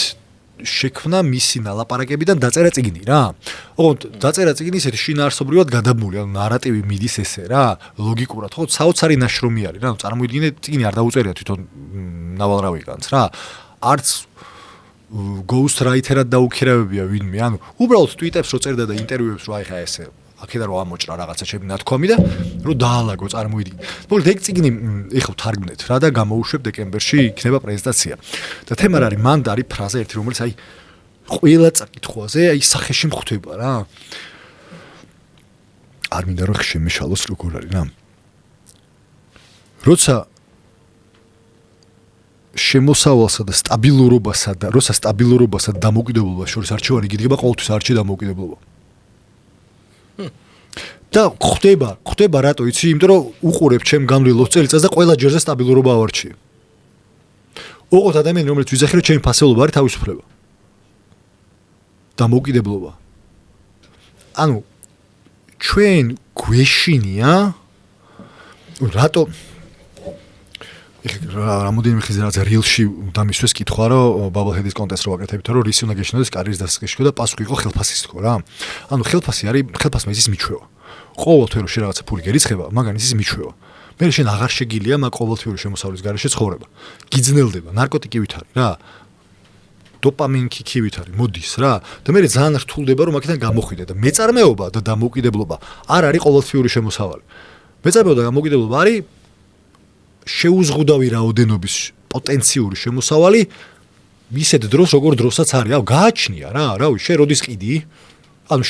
შექმნა მისი ნალაპარაკებიდან დაწერა წიგნი რა. ოღონდ დაწერა წიგნი ისეთი შინაარსობრივად გადაბმული, ანუ ნარატივი მიდის ესე რა, ლოგიკურად, ხო, საოცარი ნაშრომი არის რა, წარმოიდგინე წიგნი არ დაუწერია თვითონ ნავალ რავიკანტს რა. არც ghost writer-ად დაუქირავებია ვინმე, ანუ უბრალოდ ტვიტებს რო წერდა და ინტერვიუებს რო აი ხა ესე აქედან რო ამოჭრა რაღაცა ჩემი ნათქვამი და რო დაალაგო წარმოიდგინე. მოკლედ ეგ წიგნი ეხლა თარგმნეთ რა და გამოუშვებ დეკემბერში იქნება პრეზენტაცია. და თემა არის მან არის ფრაზა ერთი რომელიც აი ყველა წაკითხვაზე აი სახეში მხვდება რა. არ მინდა რომ შემეშალოს როგორ არის რა. როცა შემოსავალსა და სტაბილურობასა და როცა სტაბილურობასა და დამოუკიდებლობას შორის არჩევანი გიდგება ყოველთვის არჩე დამოუკიდებლობა. და ხდება რატო იცი? იმიტომ რომ უყურებ ჩემ გამლილ 20 წელიწადს და ყველა ჯერზე სტაბილურობა ავარჩიე. ოღონდ ადამიანი რომელიც ვიზახი რომ ჩემი ფასეულობა არის თავისუფლება. დამოუკიდებლობა. ანუ ჩვენ გვეშინია რატო რამოდენიმე ხნის რაღაც რილში დამისვეს კითხვა რომ ბაბლჰედის კონტესტს რო ვაკეთებთ რომ რისი უნდა გეშინოდეს კარიერის დასაწყისში და პასუხი იყო ხელფასის თქო რა. ანუ ხელფასი არის ხელფასმა იზის მიჩვევა. ყოველთვე რო შე რაღაცა ფული გერიცხება, მაგან იზის მიჩვევა. მე შენ აღარ შეგილია მაგ ყოველთვიური შემოსავლის გარეშე ცხოვრება. გიძნელდება, ნარკოტიკივით არის რა. დოპამინქიქივით არის, მოდის რა. და მე ძალიან რთულდება რომ აქედან გამოხვიდე და მეწარმეობა და დამოუკიდებლობა არ არის ყოველთვიური შემოსავალი. მეწარმეობა და დამოუკიდებლობა არის შეუზღუდავი რაოდენობის პოტენციური შემოსავალი ისეთ დროს როგორ დროსაც არის. აუ გააჩნია რა, რავი, შენ როდის ყიდი? ანუ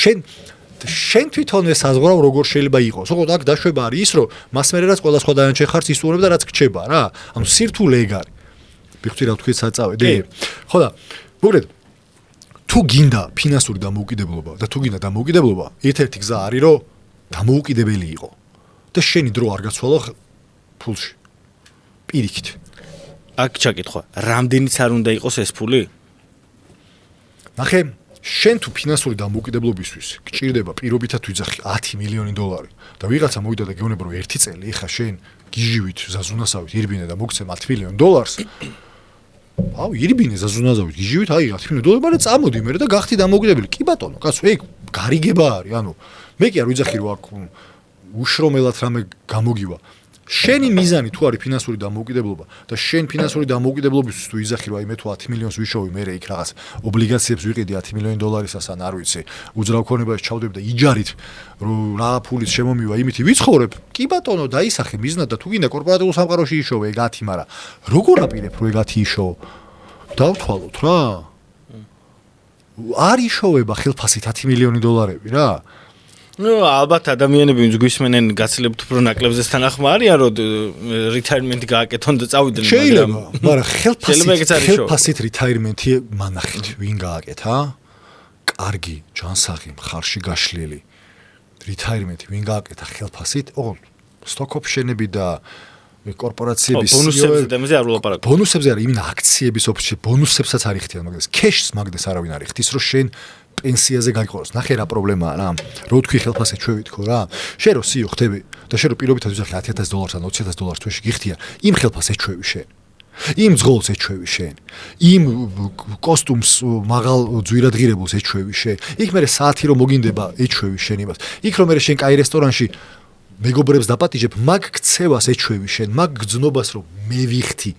შენ თვითონვე საზღვრავ როგორ შეიძლება იყოს. ოღონდ აქ დაშვება არის ის რომ მას მერე რაც ყველა სხვა დანარჩენ ხარც ისურვებ და რაც გრჩება რა. ანუ სირთულე ეგ არის. ვიხდი რა თქვი საწავედი? ხო და მოკლედ თუ გინდა ფინანსური დამოუკიდებლობა და თუ გინდა დამოუკიდებლობა, ერთ-ერთი გზა არის რომ დამოუკიდებელი იყო და შენი დრო არ გაცვალო ფულში. პირიქით. აქ ჩაკითხვა, რამდენიც არ უნდა იყოს ეს ფული? ნახე, შენ თუ ფინანსური დამოუკიდებლობისთვის გჭირდება პირობითად ვიძახი 10 მილიონი დოლარი და ვიღაცა მოვიდა და გეუბნება რომ ერთი წელი ეხა შენ გიჟივით ზაზუნასავით ირბინე და მოგცემ 10 მილიონი დოლარს. აუ ირბინე ზაზუნასავით გიჟივით აი 10 მილიონი დოლარი მაგრამ წამოდი მე და გახდი დამოუკიდებელი. კი ბატონო, კაცო, ეგ გარიგება არის. ანუ მე კი არ ვიძახი რომ აქ უშრომელად რამე გამოგივა. შენი მიზანი თუ არის ფინანსური დამოუკიდებლობა და შენ ფინანსური დამოუკიდებლობისთვის თუ იზახი რომ აი მე თუ 10 მილიონს ვიშოვი მე იქ რაღაც ობლიგაციებს ვიყიდი 10 მილიონი დოლარისას ან არ ვიცი უძრავ ქონებას ჩავდები და იჯარით რომ რა ფულის შემომივა იმითი ვიცხოვრებ კი ბატონო დაისახე მიზნად და თუ გინდა კორპორატიულ სამყაროში იშოვე ეგ 10 მაგრამ როგორ აპირებ რომ ეგ 10 იშოვო დავთვალოთ რა არ იშოვება ხელფასით 10 მილიონი დოლარები რა ნუ ალბათ ადამიანები ვინც გვისმენენ გაცილებით უფრო ნაკლებზესთან ახმა არიან რომ რიტაირმენტი გააკეთონ და წავიდნენ შეიძლება მაგრამ ხელფასით რიტაირმენტი მანახეთ ვინ გააკეთა კარგი ჯანსაღი მხარში გაშლილი რიტაირმენტი ვინ გააკეთა ხელფასით სტოკ-ოფშენები და კორპორაციების ბონუსებზე და მზე არ ვლაპარაკობ ბონუსებზე არის იმენ აქციების ოფისში ბონუსებსაც არ იხდიან მაგას კეშს მაგდეს არავინ არ იხდის რომ შენ პენსიაზე გაიყოლოს ნახე რა პრობლემაა რა რო თქვი ხელფასი ჩვევით ხო რა შენ რო CEO ხდები და შენ რო პირობითად ვიზახი $10,000 ან $20,000 თვეში გიხდია იმ ხელფასს ეჩვევი შენ იმ ძღოლს ეჩვევი შენ იმ კოსტუმს მაღალ ძვირადღირებულს ეჩვევი შენ იქ მე საათი რომ მოგინდება ეჩვევი შენ იმას იქ რომ მე შენ კაი რესტორანში მეგობრებს დაპატიჟებ მაგ ქცევას ეჩვევი შენ მაგ გზნობას რომ მე ვიხთი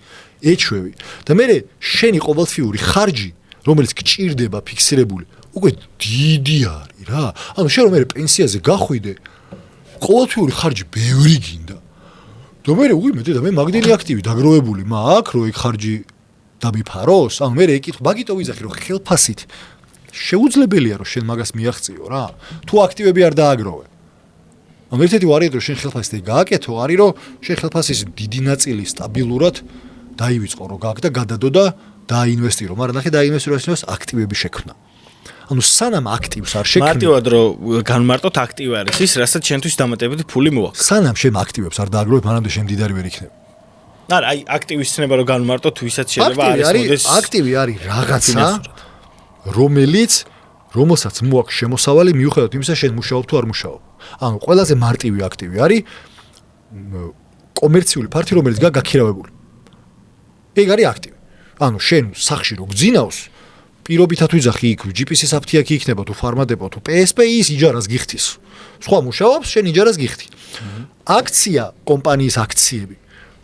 ეჩვევი და მე შენი ყოველთვიური ხარჯი რომელიც გჭირდება ფიქსირებული უკვე დიდი არის რა ანუ შენ რომ მე პენსიაზე გახვიდე ყოველთვიური ხარჯი ბევრი გინდა და მე უიმედე და მე მაგდენი აქტივი დაგროვებული მაქვს რომ ეგ ხარჯი დამიფაროს ანუ მე ეკითხ მაგიტო ვიზახი რომ ხელფასით შეუძლებელია რომ შენ მაგას მიაღწიო რა თუ აქტივები არ დააგროვე ანუ ერთ-ერთი ვარიანტი რომ შენ ხელფასით გააკეთო არის რომ შენ ხელფასის დიდი ნაწილი სტაბილურად დაივიწყო რომ გააკ და გადადო და დაინვესტირო მაგრამ ნახე დაინვესტიროს აქტივები შექმნა ანუ სანამ აქტივს არ შექმნი მარტივად რომ განმარტოთ აქტივი არის ის რასაც შენთვის დამატებითი ფული მოაქვს სანამ შენ აქტივებს არ დააგროვებ მანამდე შენ მდიდარი ვერ იქნები არა აი აქტივის ცნება რომ განმარტოთ ვისაც შეიძლება არის მოდეს აქტივი არის რაღაცა რომელსაც მოაქვს შემოსავალი მიუხედავად იმისა შენ მუშაობ თუ არ მუშაობ ანუ ყველაზე მარტივი აქტივი არის კომერციული ფართი რომელიც გაქირავებული ეგ არის აქტივი ანუ შენ სახში რო გძინავს პირობითად ვიძახი იქ GPS-ის აფთიაქი იქნება თუ ფარმადებო თუ PSP ის იჯარას გიხდის სხვა მუშაობს შენ იჯარას გიხდი აქცია კომპანიის აქციები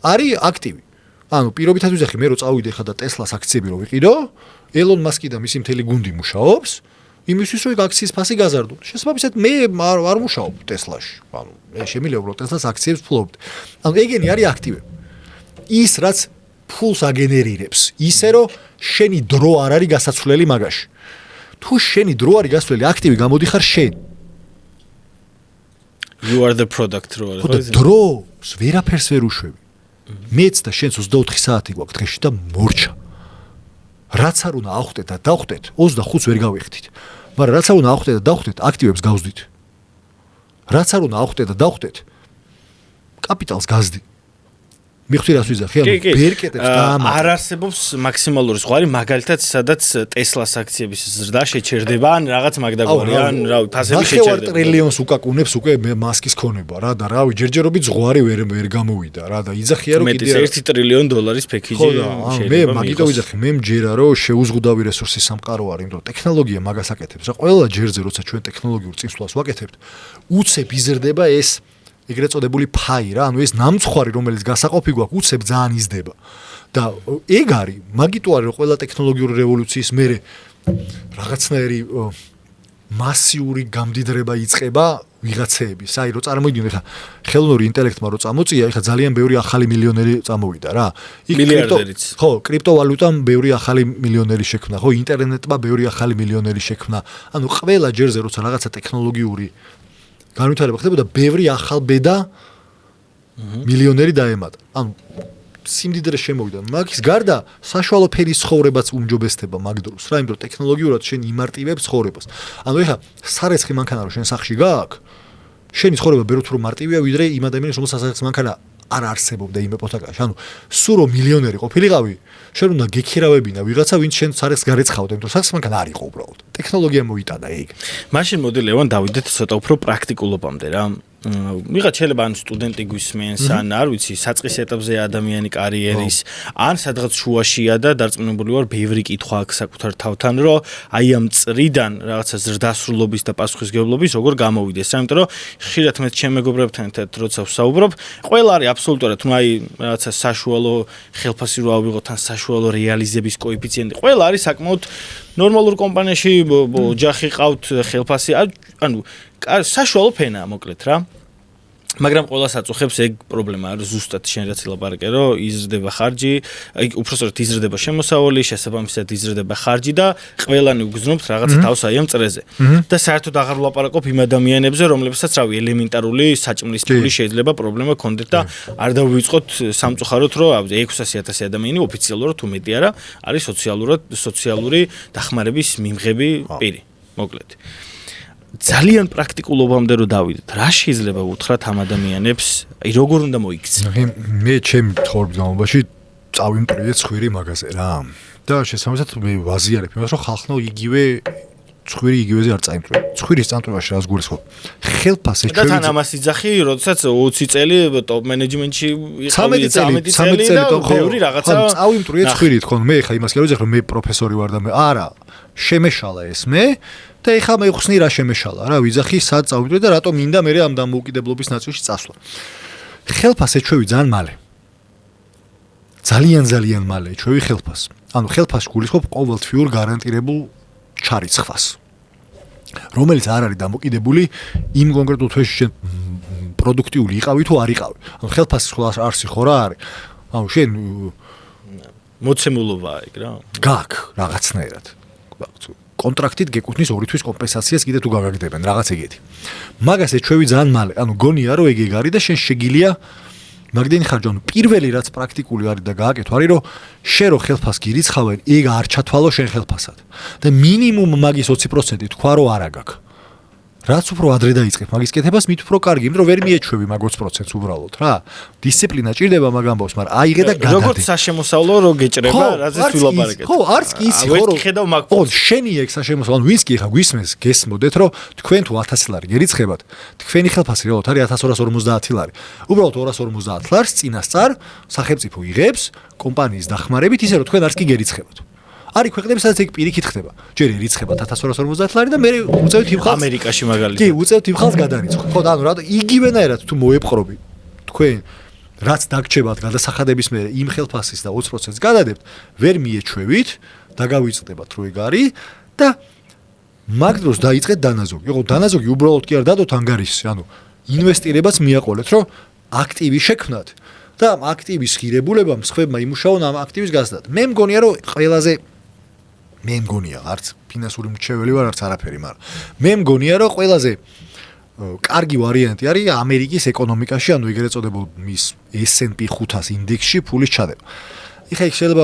არის აქტივი ანუ პირობითად ვიძახი მე რო წავიდე ხა და Tesla-ს აქციები რო ვიყიდო ელონ მასკი და მისი მთელი გუნდი მუშაობს იმისთვის რომ აქციის ფასი გაზარდო შესაბამისად მე არ მუშაობ Tesla-ში ანუ მე შემიძლია რომ Tesla-ს აქციებს ფლობდე ანუ ეგენი არის აქტივები ის რაც ფულს აგენერირებს ისე რომ შენი დრო არ არის გასაცვლელი მაგაში თუ შენი დრო არის გასვლელი აქტივი გამოდიხარ შენ you are the product რო არის დროს ვერაფერს ვერ უშვები მეც და შენც 24 საათი გვაქვს დღეში და მორჩა რაც არ უნდა ახვდეთ და დავხვდეთ 25-ს ვერ გავიხდით მაგრამ რაც არ უნდა ახვდეთ და დავხვდეთ აქტივებს გავზდით რაც არ უნდა ახვდეთ და დავხვდეთ კაპიტალს გაზდი მიხდი რას ვიზახი ანუ ბერკეტებს დაამატე არ არსებობს მაქსიმალური ზღვარი მაგალითად სადაც Tesla-ს აქციების ზრდა შეჩერდება ან რაღაც მაგდაგვარი ან რავი ფასები შეჩერდება 9 ტრილიონს უკაკუნებს უკვე მასკის ქონება რა და რავი ჯერჯერობით ზღვარი ვერ გამოვიდა რა და იძახია რომ კიდე $1 ტრილიონი ფექიჯი შეიძლება მე მაგიტო ვიძახი მე მჯერა რომ შეუზღუდავი რესურსის სამყარო არის იმიტომ ტექნოლოგია მაგას აკეთებს რა ყველა ჯერზე როცა ჩვენ ტექნოლოგიურ წინსვლას ვაკეთებთ უცებ იზრდება ეს ეგრეთ წოდებული ფაი რა, ანუ ეს ნამცხვარი რომელიც გასაყოფი გვაქვს, უცებ ძალიან იზრდება. და ეგ არის, მაგიტო არის რომ ყველა ტექნოლოგიური რევოლუციის მერე რაღაცნაირი მასიური გამდიდრება იწყება ვიღაცეების. აი რომ წარმოვიდგინე ხა ხელოვნური ინტელექტმა რო წამოწია, ხა ძალიან ბევრი ახალი მილიონერი წამოვიდა რა. მილიარდერიც. ხო, კრიპტოვალუტამ ბევრი ახალი მილიონერი შექმნა, ხო, ინტერნეტმა ბევრი ახალი მილიონერი შექმნა. ანუ ყველა ჯერზე როცა რაღაცა ტექნოლოგიური განვითარება ხდებოდა ბევრი ახალბედა მილიონერი დაემატა. ანუ სიმდიდრე შემოვიდა. მაგის გარდა საშუალო ფერის ცხოვრებაც უმჯობესდება მაგ დროს. რა, იმიტომ რომ ტექნოლოგიურად შენ იმარტივებს ცხოვრებას. ანუ ეხლა სარეცხი მანქანა რო შენ სახში გააქვს, შენი ცხოვრება ბევრად უფრო მარტივია ვიდრე იმ ადამიანის რომელსაც სარეცხი მანქანა არ არსებობდა იმ ეპოქაში. ანუ სულ რომ მილიონერი ყოფილიყავი, შენ უნდა გექირავებინა ვიღაცა ვინც შენ სარეცხს გარეცხავდა, იმიტომ რომ სარეცხი მანქანა არ იყო უბრალოდ. ტექნოლოგია მოიტანა ეგ. მაშინ მოდი ლევან დავიდეთ ცოტა უფრო პრაქტიკულობამდე რა. ვიღაც შეიძლება ან სტუდენტი გვისმენს, ან არ ვიცი, საწყის ეტაპზე ადამიანი კარიერის, ან სადღაც შუაშია და დარწმუნებული ვარ, ბევრი კითხვა აქვს საკუთარ თავთან, რომ აი ამ წრიდან რაღაცა ზრდასრულობის და პასუხისმგებლობის როგორ გამოვიდეს. იმიტომ რომ ხშირად მე ჩემ მეგობრებთან ერთად როცა ვსაუბრობ, ყველა არის აბსოლუტურად, ну აი რაღაცა საშუალო ხელფასი რო ავიღოთ, ან საშუალო რეალიზების კოეფიციენტი, ყველა არის საკმაოდ ნორმალურ კომპანიაში ოჯახი ყავთ, ხელფასი, ანუ საშუალო ფენაა მოკლედ რა. მაგრამ ყველას აწუხებს ეგ პრობლემა არის ზუსტად შენ რაც ილაპარაკე რომ იზრდება ხარჯი, აი უпростоრად იზრდება შემოსავალი, შესაბამისად იზრდება ხარჯი და ყველანი უგზნობთ რაღაცა თავს აი ამ წრეზე. და საერთოდ აღარ ვლაპარაკობ იმ ადამიანებზე, რომლებსაც რავი ელემენტარული საჭმლის ფული შეიძლება პრობლემა ქონდეთ და არ დავივიწყოთ სამწუხაროდ რომ 600,000 ადამიანი ოფიციალურად თუ მეტი არა არის სოციალური დახმარების მიმღები პირი, მოკლედ. ძალიან პრაქტიკულობამდე რომ დავიდეთ, რა შეიძლება უთხრათ ამ ადამიანებს, აი როგორ უნდა მოიქცნენ? მე ჩემ ცხოვრების განმავლობაში წავიმტრიე ცხვირი მაგაზე რა. და შესაბამისად მე ვაზიარებ იმას, რომ ხალხნო იგივე ცხვირი იგივეზე არ წაიმტრიე. ცხვირის წამტრევაში რას გულისხმობ? ხელფას და თან ამას იძახი, როდესაც 20 წელი ტოპ მენეჯმენტში იყავი 13 წელი და ბევრი რაღაცა წავიმტრიე ცხვირი თქო, მე ხა იმას კი რომ მე პროფესორი ვარ და მე არა, შემეშალა ეს მე და ეხლა მე ხსნი რა შემეშალა რა ვიძახი სად წავიდე და რატომ მინდა მე ამ დამოუკიდებლობის ნაწილში წასვლა. ხელფას ეჩვევი ძალიან მალე. ძალიან მალე ეჩვევი ხელფას. ანუ ხელფას გულისხმობ ყოველთვიურ გარანტირებულ ჩარიცხვას. რომელიც არ არის დამოკიდებული იმ კონკრეტულ თვეში შენ პროდუქტიული იყავი თუ არ იყავი. ანუ ხელფასის ხო არსი ხო რა არის. ანუ შენ მოცემულობაა ეგ რა. გაკ რაღაცნაირად. კონტრაქტით გეკუთვნის 2 თვის კომპენსაციას კიდე თუ გაგაგდებენ რაღაც ეგეთი. მაგას ეჩვევი ძალიან მალე. ანუ გონია რომ ეგ არის და შენ შეგილია მაგდენი ხარჯი. ანუ პირველი რაც პრაქტიკული არის და გააკეთო არის რომ შენ რო ხელფას გირიცხავენ, ეგ არ ჩათვალო შენ ხელფასად. და მინიმუმ მაგის 20% თქვა რომ არა გაქვს. რაც უფრო ადრე დაიწყებ მაგის კეთებას, მით უფრო კარგი, იმიტომ რომ ვერ მიეჩვევი მაგ 20%-ს უბრალოდ რა. დისციპლინა ჭირდება მაგ ამბავს, მაგრამ აიღე და გადადე. როგორც საშემოსავლო რო გეჭრება, რაზეც ვილაპარაკეთ. ხო, არც კი ისი ხო რომ ხედავ მაგ ხო, შენი ეგ საშემოსავლო, ანუ ვინც კი ხა გვისმენს, გესმოდეთ რომ თქვენ თუ 1000 ლარი გერიცხებათ, თქვენი ხელფასი რეალურად არის 1250 ლარი. უბრალოდ 250 ლარს წინასწარ სახელმწიფო იღებს კომპანიის დახმარებით, ისე რომ თქვენ არც კი გერიცხებათ. არის ქვეყნები, სადაც ეგ პირიქით ხდება. ჯერ ერიცხებათ 1250 ლარი და მე უწევთ იმ ხალხს. ამერიკაში მაგალითად. კი, უწევთ იმ ხალხს გადარიცხო. ხო, და ანუ რა იგივენაირად თუ მოეპყრობი თქვენ რაც დაგჭებათ გადასახადების მერე იმ ხელფასის და 20%-ს გადადებთ, ვერ მიეჩვევით, დაგავიწყდებათ რო ეგ არის და მაგ დროს დაიწყეთ დანაზოგი. ხო, დანაზოგი უბრალოდ კი არ დადოთ ანგარიშს, ანუ ინვესტირებაც მიაყოლეთ, რომ აქტივი შექმნათ და ამ აქტივის ღირებულებამ სხვებმა იმუშაონ ამ აქტივის გასდად. მე მგონია რომ ყველაზე მე მგონია არც ფინანსური მრჩეველი ვარ არც არაფერი, მაგრამ მე მგონია რომ ყველაზე კარგი ვარიანტი არის ამერიკის ეკონომიკაში, ანუ ეგრეთ წოდებულ მის S&P 500 ინდექსში ფულის ჩადება. ეხლა იქ შეიძლება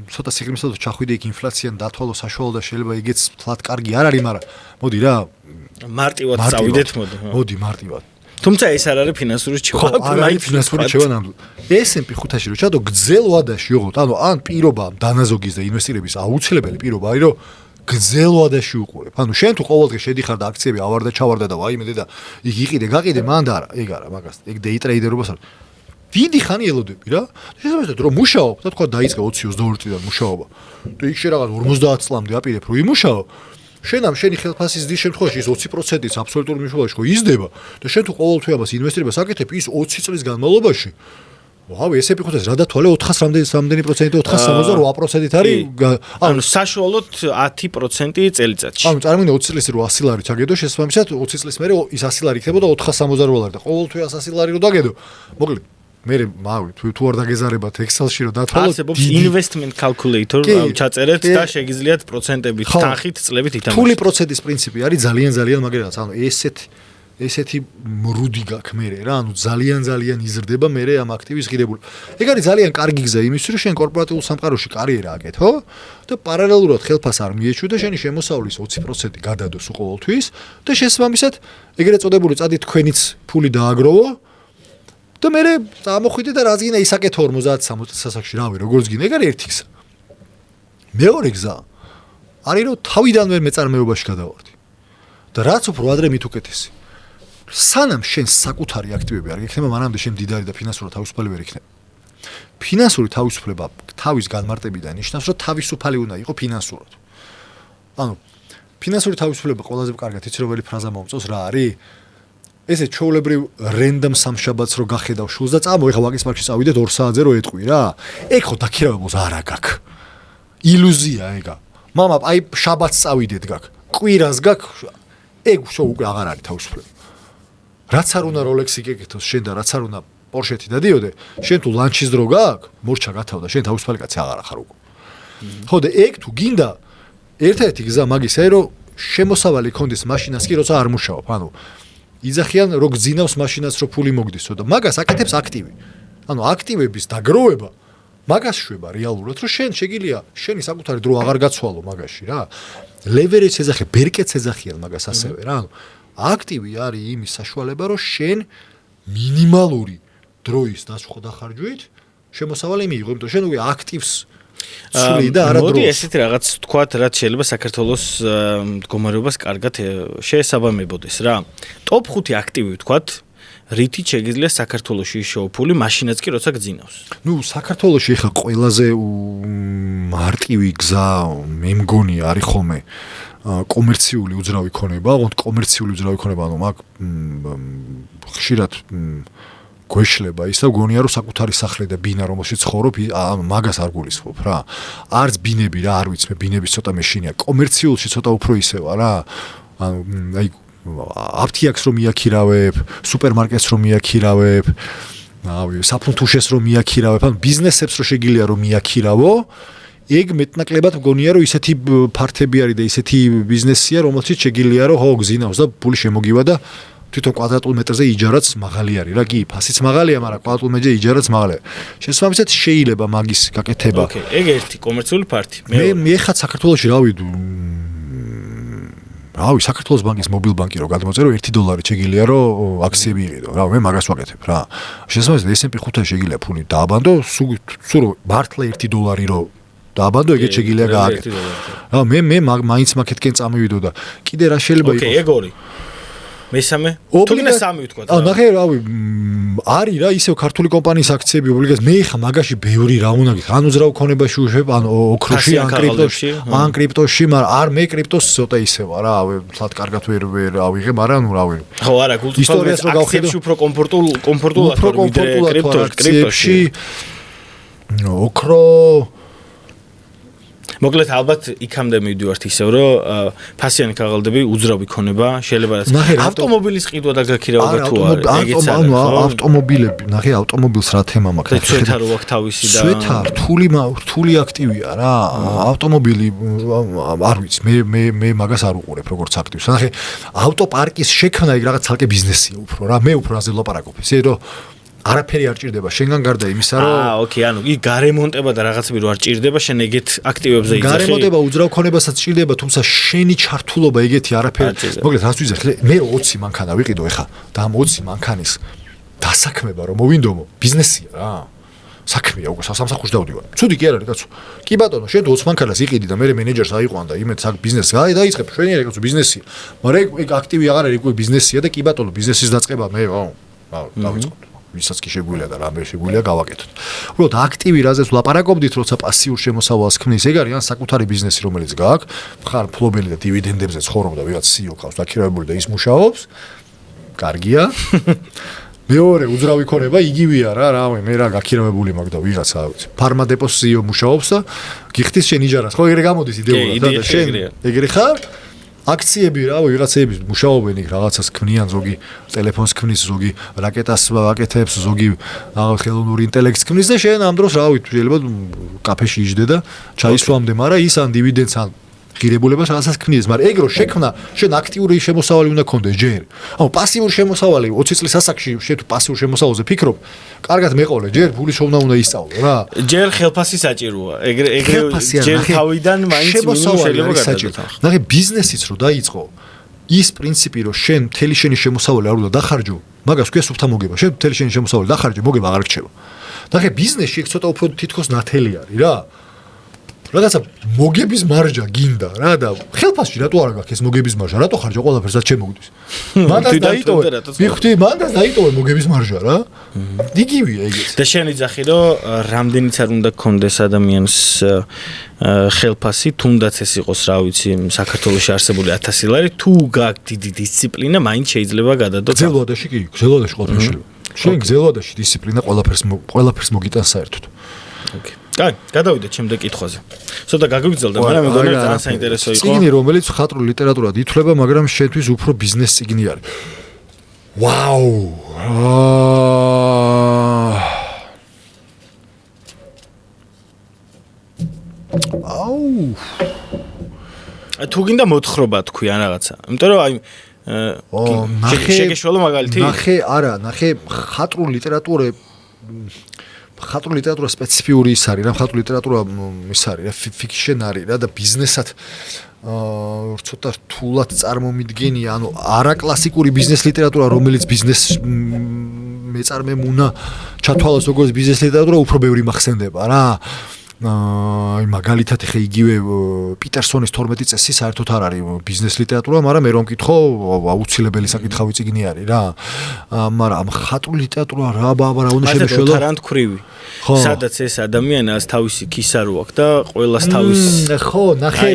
ცოტა სიგრიმისადო ჩახვიდე იქ ინფლაციან დათვალო საშუალო და შეიძლება იგეც თლად კარგი არ არის, მაგრამ მოდი რა მარტივად წავიდეთ მოდი. მოდი მარტივად. თუმცა ეს არ არის ფინანსური რჩევა. ხო, არ არის ფინანსური რჩევა ნამდვილად. S&P 500-ში რო ჩადო გრძელ ვადაში ვიღოთ, ანუ ან პირობა დანაზოგის და ინვესტირების აუცილებელი პირობა არის, რომ გრძელ ვადაში უყურებ. ანუ შენ თუ ყოველდღე შედიხარ და აქციები ავარდა ჩავარდა და ვაიმე და იქ იყიდე გაყიდე, მანდ არა, ეგ არა მაგას. ეგ დეი ტრეიდერობას არის. დიდი ხანი ელოდები რა. შესაძლოა რომ მუშაობ და თქვა დაიწყე 20-22 წლიდან მუშაობა. და იქ შე რაღაც 50 წლამდე აპირებ რომ იმუშაო. შენ ამ შენი ხელფასის დის შემთხვევაში ის 20%-იც აბსოლუტურ მნიშვნელობაში ხო იზრდება და შენ თუ ყოველთვიურად ინვესტირებას აკეთებ ის 20 წლის განმავლობაში ვაუ S&P 500 რა დათვალე 400 პროცენტი 468%-ით არის ანუ საშუალოდ 10% წელიწადში. ანუ წარმოიდგინე 20 წლის რო 100 ლარი ჩაგედო შესაბამისად 20 წლის მერე ის 100 ლარი იქნებოდა 468 ლარი და ყოველთვიურად 100 ლარი რო დაგედო მოკლედ მე მავი თუ არ დაგეზარებათ Excel-ში რომ დათვალოთ არსებობს investment calculator ჩაწერეთ და შეგიძლიათ პროცენტებით თანხით წლებით ითამაშოთ. ფული პროცენტის პრინციპი არის ძალიან მაგერაც ანუ ესეთი მრუდი გაქვს მე რა ანუ ძალიან იზრდება მე ამ აქტივის ღირებულება. ეგ არის ძალიან კარგი გზა იმისთვის რომ შენ კორპორატიულ სამყაროში კარიერა აკეთო და პარალელურად ხელფას არ მიეჩვი და შენი შემოსავლის 20% გადადოს ყოველთვის და შესაბამისად ეგრეთ წოდებული წადი თქვენიც ფული დააგროვო და მე წამოხვიდე და რაც გინდა ისაკეთო 50-60 სასახში რავი როგორც გინდა ეგ არის ერთი გზა. მეორე გზა არის რომ თავიდანვე მეწარმეობაში გადავარდი და რაც უფრო ადრე მით უკეთესი. სანამ შენ საკუთარი აქტივები არ გექნება, მანამდე შენ მდიდარი და ფინანსურად თავისუფალი ვერ იქნება. ფინანსური თავისუფლება თავის განმარტებიდან ნიშნავს, რომ თავისუფალი უნდა იყო ფინანსურად. ანუ ფინანსური თავისუფლება ყველაზე კარგად იცი რომელი ფრაზა მომწონს რა არის? ესე ჩაოლებრივ რენდომ სამშაბათს რო გახედავ შულს და წამო ეხლა ვაკის პარკში წავიდეთ 2 საათზე რო ეტყვი რა. ეგ ხო დაქირავებულს არა გაქვს. ილუზია ეგა. მამა აი შაბათს წავიდეთ გაქვს. კვირას გაქვს. ეგ შო უკვე აღარ არის თავისუფლება. რაც არ უნდა Rolex-ი გეკეთოს შენ და რაც არ უნდა Porsche-ი დადიოდე, შენ თუ ლანჩის დრო გაქვს, მორჩა გათავდა, შენ თავისუფალი კაცი აღარ ახარ უკვე. ხო და ეგ თუ გინდა ერთ-ერთი გზა მაგისაა, რომ შემოსავალი კონდეს მაშინას კი როცა არ მუშაობ, ანუ იძახიან რომ გძინავს მაშინას რომ ფული მოგდისო და მაგას აკეთებს აქტივი. ანუ აქტივების დაგროვება მაგას შვება რეალურად რომ შენ შეგიძლია შენი საკუთარი დრო აღარ გაცვალო მაგაში რა. ლევერეჯს ეძახიან, ბერკეტს ეძახიან მაგას ასევე რა. ანუ აქტივი არის იმის საშუალება რომ შენ მინიმალური დროის დახარჯვით შემოსავალი მიიღო, იმიტომ რომ შენ უკვე აქტივს სული და არა დროს. მოდი ესეთი რაღაც თქვათ, რაც შეიძლება საქართველოს მდგომარეობას კარგად შეესაბამებოდეს რა. ტოპ 5 აქტივი თქვათ, რითი შეგიძლია საქართველოში ისოო ფული, მაშინაც კი როცა გძინავს. ნუ საქართველოში ახლა ყველაზე მარტივი გზა მე მგონი არის ხოლმე კომერციული უძრავი ქონება, ოღონდ კომერციული უძრავი ქონება, ანუ მაგ ხშირად გვეშლება ის და გონია რომ საკუთარი სახლი და ბინა რომელშიც ცხოვრობ, მაგას არ გულისხმობ რა. არც ბინები რა, არ ვიცი, მე ბინების ცოტა მეშინია. კომერციულში ცოტა უფრო ისევა რა. ანუ აი აფთიაქს რომ მიაქირავებ, სუპერმარკეტს რომ მიაქირავებ, საფუნთუშეს რომ მიაქირავებ, ანუ ბიზნესებს რომ შეგიძლია რომ მიაქირავო, ეგ მეტნაკლებად მგონია რომ ისეთი ფართები არის და ისეთი ბიზნესია, რომელშიც შეგიძლია რომ ხო გზინავს და ფული შემოგივა და თვითონ კვადრატულ მეტრზე იჯარაც მაღალი არის რა, კი, ფასიც მაღალია, მაგრამ კვადრატულ მეტრზე იჯარაც მაღალია. შესაბამისად შეიძლება მაგის გაკეთება. ოკეი, ეგ ერთი კომერციული ფართი. მე ხა საქართველოში რავი, საქართველოს ბანკის მობილ ბანკი რო გადმოწერო $1 შეგიძლია რომ აქციები იყიდო. რა, მე მაგას ვაკეთებ რა. შესაბამისად S&P 500 შეგიძლია ფული დააბანდო, სულ რომ მართლა $1 რო დააბანდო, ეგეც შეგიძლია გააკეთო. რა, მე მაინც მაკეთკენ წამივიდო და კიდე რა შეიძლება იყოს. ოკეი, ეგ ორი. მესამე? თუნდაც სამი ვთქვა. ნახე, რავი, არის რა ისევ ქართული კომპანიის აქციები ობლიგაციები. მე ხა მაგაში ბევრი რა უნდა გიქ. ან უძრავ ქონებაში უშვებ, ან ოქროში, ან კრიპტოში, მაგრამ არ მე კრიპტოს ცოტა ისევა რა, თლად კარგად ვერ ავიღე, მაგრამ ნუ რავი. ხო, არა, ისტორიას რო გავხედო, უფრო კომფორტულად ვიდრე კრიპტოში. ოქრო მოკლედ ალბათ იქამდე მივდივართ ისევ რომ ფასიანი ქაღალდები უძრავი ქონება შეიძლება რაც ავტომობილის ყიდვა და გაქირავება თუ არა ეგეც არის ავტომობილები ნახე ავტომობილს რა თემა მაქვს ცვეთა რო აქვს თავისი და ცვეთა რთული აქტივია რა ავტომობილი არ ვიცი მე მაგას არ უყურებ როგორც აქტივს ნახე ავტოპარკის შექმნა იქ რაღაც ცალკე ბიზნესია უფრო რა მე უფრო აზე ლაპარაკობ ისე რომ არაფერი არ ჭირდება შენგან გარდა იმისა რომ ოკეი ანუ კი გარემონტება და რაღაცები რო არ ჭირდება შენ ეგეთ აქტივებზე იძახი გარემონტება უძრავ ქონებასაც ჭირდება თუმცა შენი ჩართულობა ეგეთი არაფერი მოკლედ რას ვიძახი მე 20 მანქანა ვიყიდო ეხა და ამ 20 მანქანის დასაქმება რომ მოვინდომო ბიზნესია რა საქმეა უკვე სამსახურში დავდივარ ცუდი კი არ არის კაცო კი ბატონო შენ 20 მანქანას იყიდი და მე მენეჯერს აიყვან და იმედ საკ ბიზნესს დაიწყებ შვენიერი კაცო ბიზნესია მაგრამ ეგ აქტივი აღარ არის უკვე ბიზნესია და კი ბატონო ბიზნესის დაწყება მე დავიწყოთ ვისაც კი შეგვიძლია და რამე შეგვიძლია გავაკეთოთ. უბრალოდ აქტივი რაზეც ვლაპარაკობდით, როცა პასიურ შემოსავალს ქმნის, ეგ არის ან საკუთარი ბიზნესი, რომელიც გააქვს, ხარ ფლობელი და დივიდენდებზე ცხოვრობ და ვიღაც CEO ყავს დაქირავებული და ის მუშაობს. კარგია. მეორე უძრავი ქონება იგივეა რა, მე რა გაქირავებული მაქვს და ვიღაცა, ვიცი. ფარმადეპოს CEO მუშაობს და გიხდის შენ იჯარას. ხო, ეგრე გამოდის იდეურად და შენ ეგრე ხარ? აქციები რა, ვიღაცები მუშაობენ იქ რაღაცას ქმნიან, ზოგი ტელეფონს ქმნის, ზოგი რაკეტას ვაკეთებს, ზოგი ხელოვნური ინტელექტს ქმნის და შენ ამ დროს რა ვიცი, შეიძლება კაფეში იჯდე და ჩაის სვამდე, მაგრამ ის ან დივიდენდს ან ღირებულებას რაღაცას ქმნის, მაგრამ ეგ რო შექმნა, შენ აქტიური შემოსავალი უნდა გქონდეს ჯერ. ანუ პასიური შემოსავალი 20 წლის ასაკში შენ თუ პასიურ შემოსავალზე ფიქრობ, კარგად მეყოლე, ჯერ ფულის შოვნა უნდა ისწავლო რა. ჯერ ხელფასი საჭიროა. ეგრე ჯერ თავიდან მაინც შეიძლება გადაჭირო. ნახე ბიზნესიც რო დაიწყო, ის პრინციპი რომ შენ მთელი შენი შემოსავალი არ უნდა დახარჯო, მაგას ქვია სუფთა მოგება. შენ მთელი შენი შემოსავალი დახარჯე, მოგება აღარ რჩება. ნახე ბიზნესში ეგ ცოტა უფრო თითქოს ნათელი არის რა. რაღაცა მოგების მარჟა გინდა რა და ხელფასში რატო არ გაქვს ეს მოგების მარჟა რატო ხარჯა ყველაფერს რაც შემოგდის მანდაც დაიტოვე მიხდი მანდაც დაიტოვე მოგების მარჟა რა იგივეა ეგეც და შენ იძახი რომ რამდენიც არ უნდა გქონდეს ადამიანს ხელფასი თუნდაც ეს იყოს რა ვიცი საქართველოში არსებული 1000 ლარი თუ გაქვს დიდი დისციპლინა მაინც შეიძლება გადადო გზელვადაში კი გზელვადაში ყველაფერს შეიძლება შენ გზელვადაში დისციპლინა ყველაფერს მოგიტანს საერთოდ ოკეი კაი, გადავიდეთ შემდეგ კითხვაზე. ცოტა გაგვიგზელდა, მაგრამ მეგონა ძალიან საინტერესო იყო. წიგნი, რომელიც მხატვრული ლიტერატურად ითვლება, მაგრამ შენთვის უფრო ბიზნეს წიგნი არის. ვაუ. აუ. თუ გინდა მოთხრობა თქვი ან რაღაცა. იმიტომ რომ აი შეგეშველო მაგალითი? ნახე ხატრული ლიტერატურა სპეციფიური ის არის რა, ხატრული ლიტერატურა ის არის რა, ფიქშენ არის რა და ბიზნესად ცოტა რთულად წარმომიდგენია, ანუ არაკლასიკური ბიზნეს ლიტერატურა, რომელიც ბიზნეს მეწარმემ უნდა ჩათვალოს როგორც ბიზნეს ლიტერატურა, უფრო ბევრი მახსენდება რა. აი მაგალითად ხე იგივე პიტერსონის 12 წესი საერთოდ არ არის ბიზნეს ლიტერატურა, მაგრამ მე რომ მკითხო, აუცილებელი საკითხავი წიგნი არის რა. მაგრამ ხატრული ლიტერატურა რა ბაბა რა უნდა შემეშველო? რანთ ქვრივი. სადაც ეს ადამიანას თავისი ქისარო აქვს და ყოველას თავის ხო, ნახე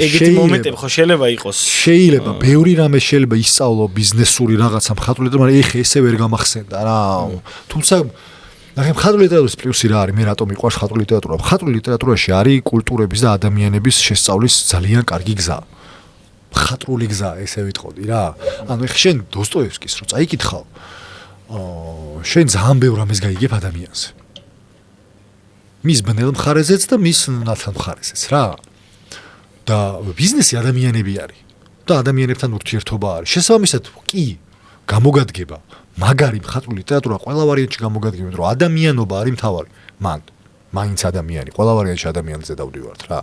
ეგეთი მომენტები ხო შეიძლება იყოს. შეიძლება, ბევრი რამე შეიძლება ისწავლო ბიზნესური რაღაცა ხატრული ლიტერატურა, მაგრამ ეხა ესე ვერ გამახსენდა რა. თუმცა ნახე ხატრული ლიტერატურის პლუსი რა არის? მე რატომ მიყვარს ხატრული ლიტერატურა? ხატრული ლიტერატურაში არის კულტურების და ადამიანების შესწავლის ძალიან კარგი გზა. ხატრული გზა, ესე ვიტყოდი რა. ანუ ეხა შენ დოსტოევსკის რო წაიკითხავ, შენ ძალიან ბევრ რამეს გაიგებ ადამიანზე. მის ბნელ მხარეზეც და მის ნათელ მხარეზეც რა. და ბიზნესი ადამიანები არის. და ადამიანებთან ურთიერთობა არის. შესაბამისად, კი, გამოგადგება მაგარი ხატრული ლიტერატურა ყველა ვარიანტში გამოგადგება, რომ ადამიანობა არის მთავარი. მაინც ადამიანი, ყველა ვარიანტში ადამიანზე დავდივართ რა.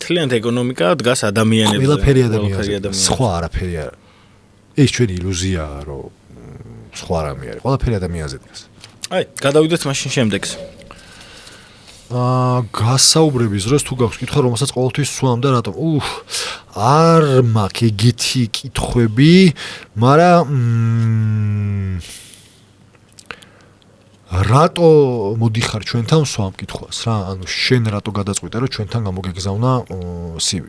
თლიანად ეკონომიკა დგას ადამიანებზე. ყველაფერი ადამიანზე. სხვა არაფერი არ. ეს ჩვენი ილუზიაა, რომ სხვა რამე არის. ყველაფერი ადამიანზე დგას. აი, გადავიდეთ მაშინ შემდეგს. გასაუბრების დროს თუ გაქვს კითხვა, რომელსაც ყოველთვის სვამ და რატომ? არ მაქვს ეგეთი კითხვები, მაგრამ რატო მოდიხარ ჩვენთან სვამ კითხვას რა? ანუ შენ რატო გადაწყვიტე რომ ჩვენთან გამოგეგზავნა CV?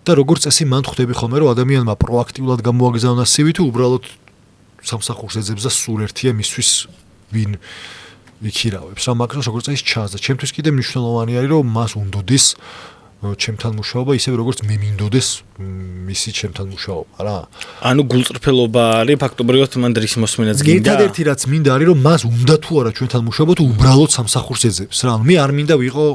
და როგორც წესი მან ხვდები ხოლმე რომ ადამიანმა პროაქტიულად გამოაგზავნა CV თუ უბრალოდ სამსახურს ეძებს და სულ ერთია მისთვის ვინ ვიქირავებს რა, მაგრამ როგორც წესი ჩანს და ჩემთვის კიდე მნიშვნელოვანი არის რომ მას უნდოდეს ჩემთან მუშაობა ისევე როგორც მე მინდოდეს მისი ჩემთან მუშაობა რა. ანუ გულწრფელობა არის ფაქტობრივად მან დრის მოსმენაც გინდა. ერთადერთი რაც მინდა არის რომ მას უნდა თუ არა ჩვენთან მუშაობა თუ უბრალოდ სამსახურს ეძებს რა. ანუ მე არ მინდა ვიყო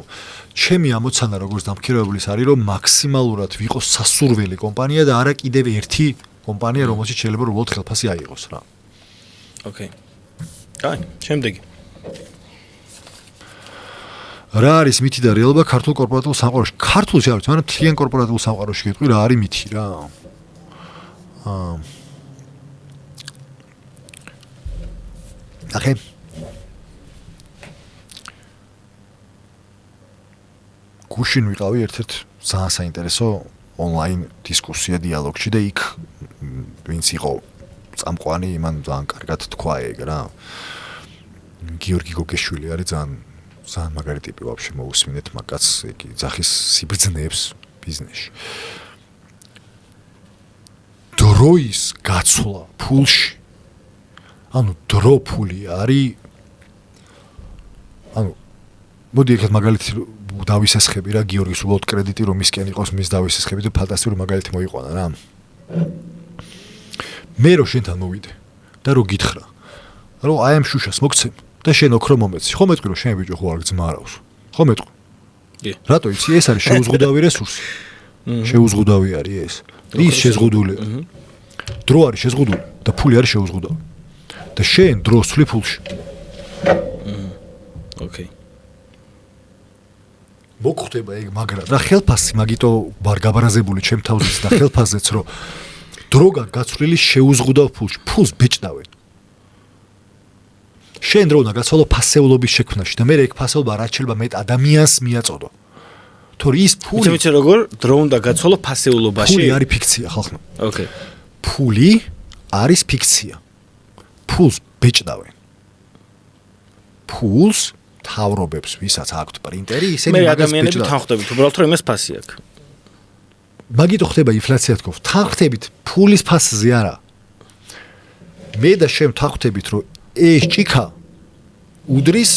ჩემი ამოცანა როგორც დამქირავებლის არის რომ მაქსიმალურად ვიყო სასურველი კომპანია და არა კიდევ ერთი კომპანია რომელშიც შეიძლება უბრალოდ ხელფასი აიღოს რა. ოკეი. აი, შემდეგი. რა არის მითი და რეალობა ქართულ კორპორატულ სამყაროში? ქართულში არ ვიცი, მაგრამ თლიან კორპორატულ სამყაროში გეტყვი რა არის მითი რა. ნახე. გუშინ ვიყავი ერთ-ერთ ძალიან საინტერესო ონლაინ დისკუსია დიალოგში და იქ ვინც იყო წამყვანი, იმან ძალიან კარგად თქვა ეგ რა. გიორგი გოგეშვილი არის ძალიან მაგარი ტიპი ვაფშე მოусმინეთ მაგაც იგი ძახის სიბრძნეებს ბიზნესში. დროის გაცვლა ფულში. ანუ დრო ფული არის ანუ მოდი ეხლა მაგალითი დავისესხები რა გიორგის უბრალოდ კრედიტი რომ მისკენ იყოს მის დავისესხები და ფანტასტიკური მაგალითი მოიყვანა რა. მე რო შენთან მოვიდე და რო გითხრა რომ აი ამ შუშას მოგცემ და შენ ოქრო მომეცი. ხო მეტყვი რომ შენ ბიჭო ხო არ გძმარავს. ხო მეტყვი. კი. რატო იცი ეს არის შეუზღუდავი რესურსი. შეუზღუდავი არის ეს. ის შეზღუდულია. დრო არის შეზღუდული და ფული არის შეუზღუდავი. და შენ დროს ვთვლი ფულში. ოკეი. მოგხვდება ეგ მაგრამ და ხელფასი მაგიტო ვარ გაბარაზებული ჩემ თავზეც და ხელფასზეც რომ დროგან გაცვლილი შეუზღუდავ ფულში. ფულს ბეჭდავენ. შენ რო უნდა გაცვალო ფასეულობის შექმნაში და მე ეგ ფასეულობა რაც შეიძლება მეტ ადამიანს მიაწოდო. თორე ის ფული ვიცი როგორ დრო უნდა გაცვალო ფასეულობაში? ფული არის ფიქცია ხალხო. ოკეი. ფული არის ფიქცია. ფულს ბეჭდავენ. ფულს თავრობებს ვისაც აქვთ პრინტერი, ისინი მე მაგას ადამიანები თან ხვდებით, უბრალოდ რომ იმას ფასი აქვს. მაგიტო ხდება ინფლაცია თქო. თან ხვდებით ფულის ფასზე არა. მე და შენ თან ხვდებით რომ ეს ჭიქა უდრის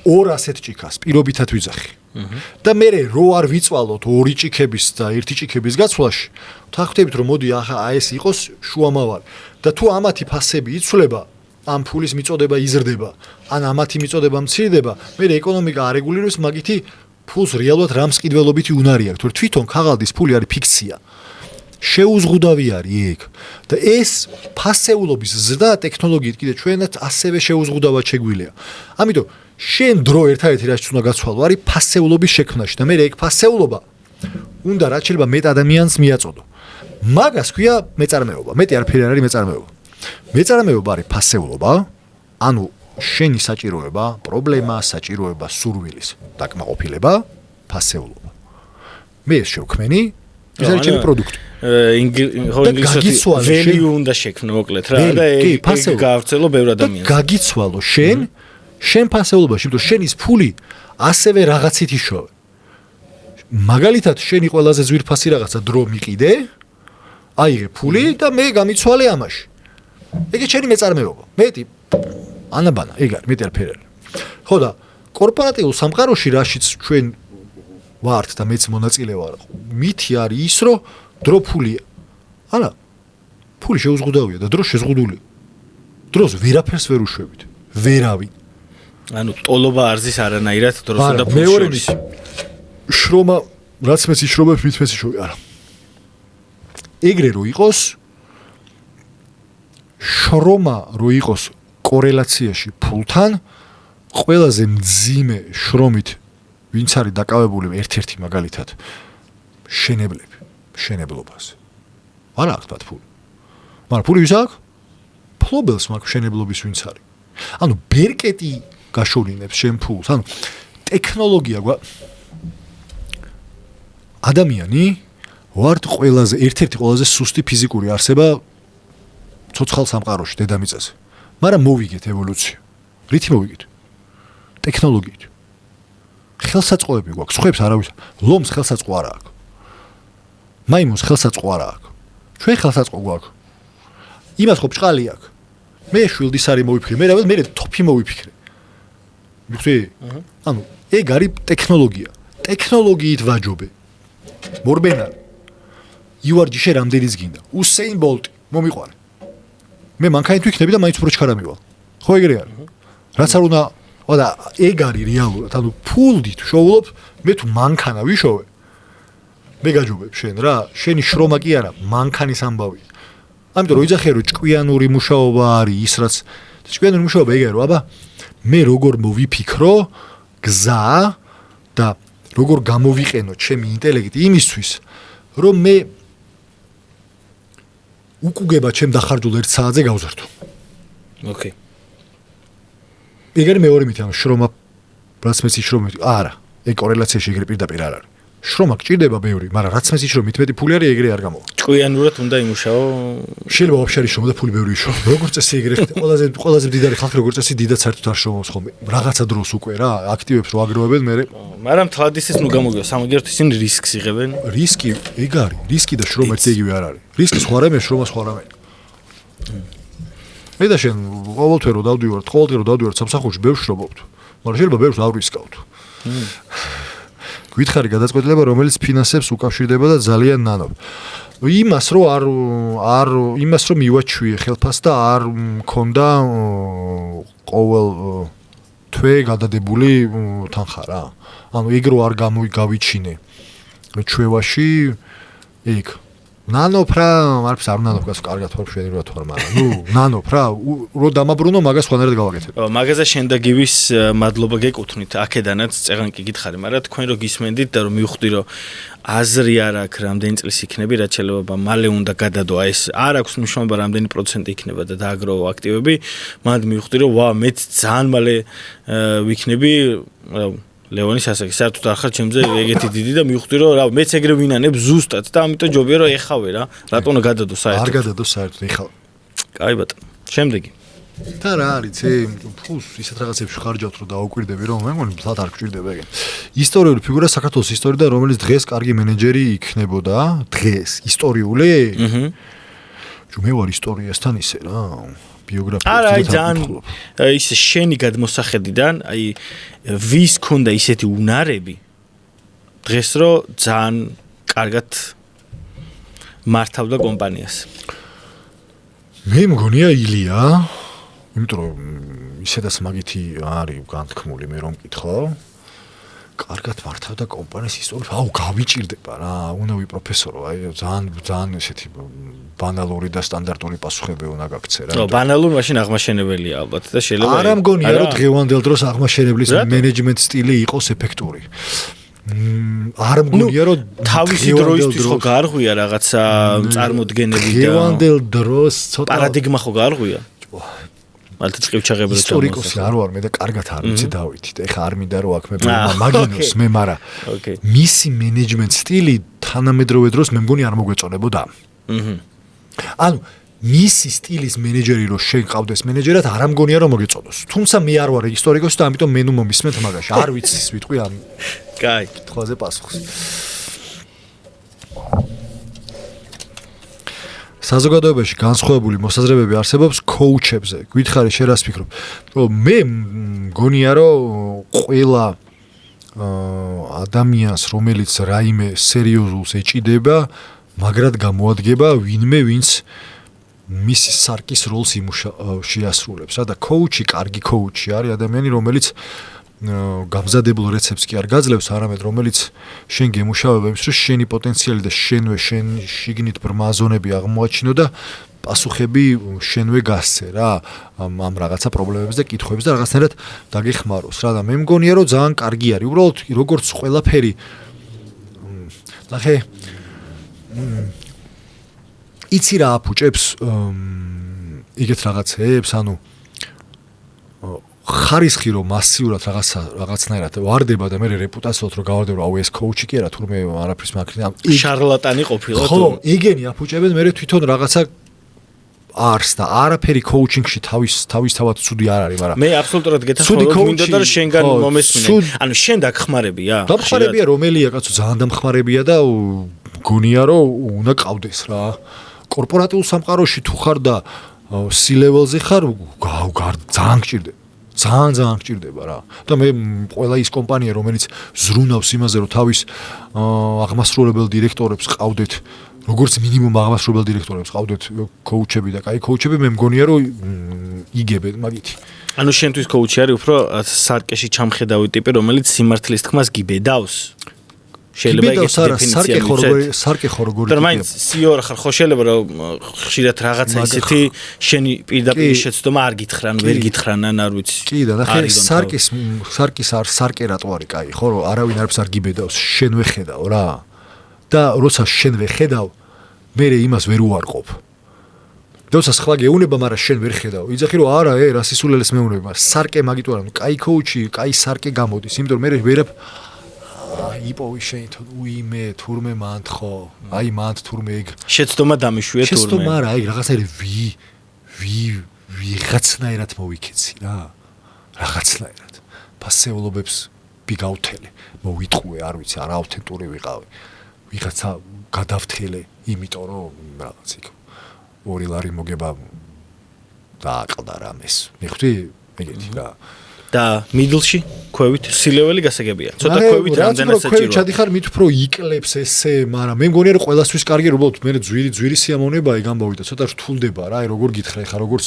200 ჭიქას პირობითად ვიძახი. და მე რო არ ვიწვალოთ ორი ჭიქების და ერთი ჭიქების გაცვლაში, ვთანხმდებით რომ მოდი ახლა ეს იყოს შუამავალი და თუ ამათი ფასები იცვლება, ამ ფულის მიწოდება იზრდება, ან ამათი მიწოდება მცირდება, მე ეკონომიკა არეგულირებს, მაგითი ფულს რეალურად რამს კიდველობითი უნარი აქვს, თვითონ ქაღალდის ფული არის ფიქცია. შეუზღუდავი არის ეგ და ეს ფასეულობის ზრდა ტექნოლოგიით კიდე ჩვენაც ასევე შეუზღუდავად შეგვიძლია. ამიტომ შენ დრო ერთადერთი რაც უნდა გაცვალო არის ფასეულობის შექმნაში და მე ეგ ფასეულობა უნდა რაც შეიძლება მეტ ადამიანს მიაწოდო. მაგას ქვია მეწარმეობა. მეტი არაფერი არ არის მეწარმეობა. მეწარმეობა არის ფასეულობა, ანუ შენი საჭიროება, პრობლემა, საჭიროება, სურვილის დაკმაყოფილება, ფასეულობა. მე ეს შევქმენი, ეს არის ჩემი პროდუქტი. ინგლისურად value უნდა შექმნო მოკლედ რა და ეგ გავრცელო ბევრ ადამიანს. გაგიცვალო შენ ფასეულობაში, იმიტომ შენის ფული ასევე რაღაცით იშოვე. მაგალითად შენი ყველაზე ძვირფასი რაღაცა დრო მიყიდე, აიღე ფული და მე გამიცვალე ამაში. ეგეც შენი მეწარმეობა. მეტი ანაბანა, ეგ არის მეტი არაფერი არ. ხო და კორპორატიულ სამყაროში რაშიც ჩვენ ვართ და მეც მონაწილე ვარ, მითი არის ის, რომ დრო ფულია. არა. ფული შეუზღუდავია და დრო შეზღუდულია. დროს ვერაფერს ვერ უშვებით. ვერავინ. ანუ ტოლობა არზის არანაირად დროს და ფულს. მეორე ის შრომა, რაც მეც იშრობებ, მით მეც იშრობი. არა. ეგრე რო იყოს შრომა რო იყოს კორელაციაში ფულთან, ყველაზე მძიმე შრომით ვინც არის დაკავებული ერთ-ერთი მაგალითად შენებლობას. არა აქვს მათ ფული. მაგრამ ფული ვის აქვს? ფლობელს მაქვს შენებლობის ვინც არის. ანუ ბერკეტი გაშორინებს შენ ფულს. ანუ ტექნოლოგია ადამიანი ვართ ყველაზე ერთ-ერთი ყველაზე სუსტი ფიზიკური არსება ცოცხალ სამყაროში დედამიწაზე. მაგრამ მოვიგეთ ევოლუცია. რითი მოვიგეთ? ტექნოლოგიით. ხელსაწყოები გვაქვს, ხუებს არავის. ლომს ხელსაწყო არ აქვს. მაიმუნს ხელსაწყო არ აქვს. ჩვენ ხელსაწყო გვაქვს. იმას ხო ბჭყალი აქვს. მე შვილდისარი მოვიფიქრე, მე თოფი მოვიფიქრე. მიხვდი? ანუ ეგ არის ტექნოლოგია. ტექნოლოგიით ვაჯობე. მორბენა. იუარჯიშე რამდენიც გინდა. უსეინ ბოლტი მომიყვარე. მე მანქანით ვიქნები და მაინც უფრო ჩქარა მივალ. ხო ეგრე არის. რაც არ უნდა, და ეგ არის რეალურად. ანუ ფულით შოულობ, მე თუ მანქანა ვიშოვე. მე გაჯობებ შენ რა, შენი შრომა კი არა, მანქანის ამბავი. ამიტომ რო იძახე რომ ჭკვიანური მუშაობა არის ის რაც ჭკვიანური მუშაობა ეგ არის რომ აბა მე როგორ მოვიფიქრო გზა და როგორ გამოვიყენო ჩემი ინტელექტი იმისთვის რომ მე უკუგება ჩემ დახარჯულ 1 საათზე გავზარდო. ოკეი. ეგ არის მეორე მითი, ანუ შრომა რაც მეც შრომა არა, ეგ კორელაციაში ეგრე პირდაპირ არ არის. შრომა გჭირდება ბევრი, მაგრამ რაც მეც შრომა მით მეტი ფული არის ეგრე არ გამოვა. ჭკვიანურად უნდა იმუშაო. შეიძლება ვაფშე არ შრომა და ფული ბევრი იშო. როგორც წესი ეგრე ყველაზე მდიდარი ხალხი როგორც წესი დიდად საერთოდ არ შრომობს ხოლმე. რაღაცა დროს უკვე რა, აქტივებს რო აგროვებენ მე. მაგრამ თლად ისიც ნუ გამოგივა, სამაგერთ ისინი რისკს იღებენ. რისკი ეგ არის, რისკი და შრომა ერთ იგივე არ არის. რისკი სხვა რამე, შრომა სხვა რამე. მე და შენ ყოველთვე რო დავდივართ სამსახურში ბევრ შრობობთ. მაგრამ შეიძლება ბევრს არ ვისკავთ. გითხარი გადაწყვეტილება რომელიც ფინანსებს უკავშირდება და ძალიან ნანობ. იმას რომ მივაჩვიე ხელფას და არ მქონდა ყოველ თვე გადადებული თანხა რა. ანუ ეგ რო არ გავიჩინე ჩვევაში ეგ ნანოფ რა, არც არ ნანოფ გას კარგად ვარ შედივრად ვარ, მაგრამ ნუ ნანოფ რა, რო დამაბრუნო მაგას ხوانერად გავაკეთებ. მაგაზე შენ და გივის მადლობა გეკუთვნით, აქედანაც წეღან კი გითხარი, მაგრამ თქვენ რო გისმენდით და რომ მივხვდი რომ აზრი არ აქვს რამდენი წლის იქნები, რაც შეიძლება მალე უნდა გადადო, აი ეს არ აქვს მნიშვნელობა რამდენი პროცენტი იქნება და დააგროვო აქტივები, მანდ მივხვდი რომ ვა მეც ძალიან მალე ვიქნები ლეონის ასაკი საერთოდ არ ხარ ჩემზე ეგეთი დიდი და მივხვდი რომ რა მეც ეგრე ვინანებ ზუსტად და ამიტომ ჯობია რომ ეხავე რა რატომ გადადო საერთოდ არ გადადო საერთოდ ეხავ. კაი ბატონო შემდეგი და რა არის ფულს ისეთ რაღაცებში ხარჯავთ რომ დაუკვირდები რომ მე მგონი თათ არ გჭირდება ეგ. ისტორიული ფიგურა საქართველოს ისტორიიდან რომელიც დღეს კარგი მენეჯერი იქნებოდა დღეს ისტორიული? მე ვარ ისტორიასთან ისე რა ბიოგრაფია. არა, ძალიან ის შენი გადმოსახედიდან, აი ვის ქონდა ისეთი უნარები, დღეს რომ ძალიან კარგად მართავდა კომპანიას. მე მგონია ილია, იმიტომ რომ ისედაც მაგითი არის განთქმული მე რომ მკითხავ. კარგად მართავდა კომპანიის ისტორიას. აუ, გავიჭირდება რა, უნავი პროფესორო, აი ძალიან ესეთი ბანალური და სტანდარტული პასუხები უნდა გაქცე რა. ნო, ბანალური მაშინ აღმაშენებელია ალბათ და შეიძლება არა მგონია რომ დღევანდელ დროს აღმაშენებლის მენეჯმენტ სტილი იყოს ეფექტური. არ მგონია რომ თავისი დროისთვის ხო გარღვია რაღაცა წარმოდგენები და დღევანდელ დროს ცოტა პარადიგმა ხო გარღვია. მალთ წყივჩაღებრო ისტორიკოსი არ ვარ მე და კარგად არ ვიცი დავითით. ეხა არ მინდა რომ აქ მე მაგინოს მე მარა. ოკეი. მისი მენეჯმენტ სტილი თანამედროვე დროს მე მგონი არ მოგვეწონებოდა. ანუ მისი სტილის მენეჯერი რო შენ ყავდეს მენეჯერად არ ამგონია რომ მოგეწონოს. თუმცა მე არ ვარ ისტორიკოსი და ამიტომ მე ნუ მომისმენთ მაგაში. არ ვიცი სიტყვი ამ კაი, კითხვაზე პასუხს. საზოგადოებაში განსხვავებული მოსაზრებები არსებობს კოუჩებზე. გითხარი შენ რას ფიქრობ? რომ მე მგონია რომ ყველა ადამიანს რომელიც რაიმე სერიოზულს ეჭიდება, მაგრად გამოადგება ვინმე ვინც მისი სარკის როლს შეასრულებს. რა და კოუჩი, კარგი კოუჩი არის ადამიანი რომელიც გამზადებულ რეცეპტს კი არ გაძლევს, არამედ რომელიც შენ გემუშავება იმის, რომ შენი პოტენციალი და შენვე შენ შიგნით ბრმა ზონები აღმოაჩინო და პასუხები შენვე გასცე რა ამ რაღაცა პრობლემებს და კითხვებს და რაღაცნაირად დაგეხმაროს რა და მე მგონია რომ ძალიან კარგი არის. უბრალოდ როგორც ყველაფერი ნახე იცი რა აფუჭებს იგეთ რაღაცებს, ანუ ხარისხი რომ მასიურად რაღაცნაირად ვარდება და მე რეპუტაციულად რომ გავარდება, აუ ეს კოუჩი კი არა, თურმე არაფრის მაგრია. შარლატანი ყოფილა თუ? ხო, იგენი აფუჭებენ, მე თვითონ რაღაცა არს და არაფერი კოუჩინგში თავისთავად ცუდი არ არის, მაგრამ მე აბსოლუტურად გეთანხმებთ, მინდოდა რომ შენგან მომესმინე. ანუ შენ დაგხმარებია? დახმარებია რომელია კაცო, ძალიან დამხმარებია და გონია რომ უნდა ყავდეს რა. კორპორატიულ სამყაროში თუ ხარ და C-level-ზე ხარ, ძალიან გჭირდება. ძალიან გჭირდება რა. და მე ყველა ის კომპანია რომელიც ზრუნავს იმაზე რომ თავის აღმასრულებელ დირექტორებს ყავდეთ, როგორც მინიმუმ აღმასრულებელ დირექტორებს ყავდეთ კოუჩები და კაი კოუჩები, მე მგონია რომ იგებენ მაგითი. ანუ შენთვის კოუჩი არის უფრო სარკეში ჩამხედავი ტიპი, რომელიც სიმართლის თქმას გიბედავს. შეიძლება ეგეთი დეფინიცია მიცეთ. სარკე ხო როგორი და მაინც CEO ხარ, ხო შეიძლება რომ ხშირად რაღაცა ისეთი შენი პირდაპირ შეცდომა არ გითხრან, ვერ გითხრან, ან არ ვიცი. კი და ნახე სარკის არ სარკე რატო არის კაი, ხო რომ არავინ არაფერს არ გიბედავს, შენ ვეხედავ რა. და როცა შენ ვეხედავ, მე იმას ვერ უარყოფ. როცა სხვა გეუნება, მაგრამ შენ ვერ ხედავ. იძახი რომ არა, რა სისულელეს მეუნები, მაგრამ სარკე მაგით არა, კაი კოუჩი, კაი სარკე გამოდის, იმიტომ რომ მე ვერაფ იპოვი შენ უიმე თურმე მანდ ხო აი მანდ თურმე ეგ შეცდომა დამიშვია თურმე შეცდომა არა აი რაღაცნაირად ვიღაცნაირად მოვიქეცი რა რაღაცნაირად ფასეულობებს ბიგავთელე მოვიტყუე არ ვიცი არა ავთენტური ვიყავი ვიღაცა გადავთელე იმიტომ რომ რაღაც იქ 2 ლარი მოგება დააყდა რამეს მიხვდი ეგეთი რა და მიდლში ქვევით C-level-ი გასაგებია. ცოტა ქვევით რამდენად საჭიროა. ქვევით ჩადიხარ მით უფრო იკლებს ესე, მაგრამ მე მგონია რომ ყველასთვის კარგი უბრალოდ მე ძვირი სიამოვნებაა გამოვიდა, ცოტა რთულდება რა, აი როგორ გითხრა ხა როგორც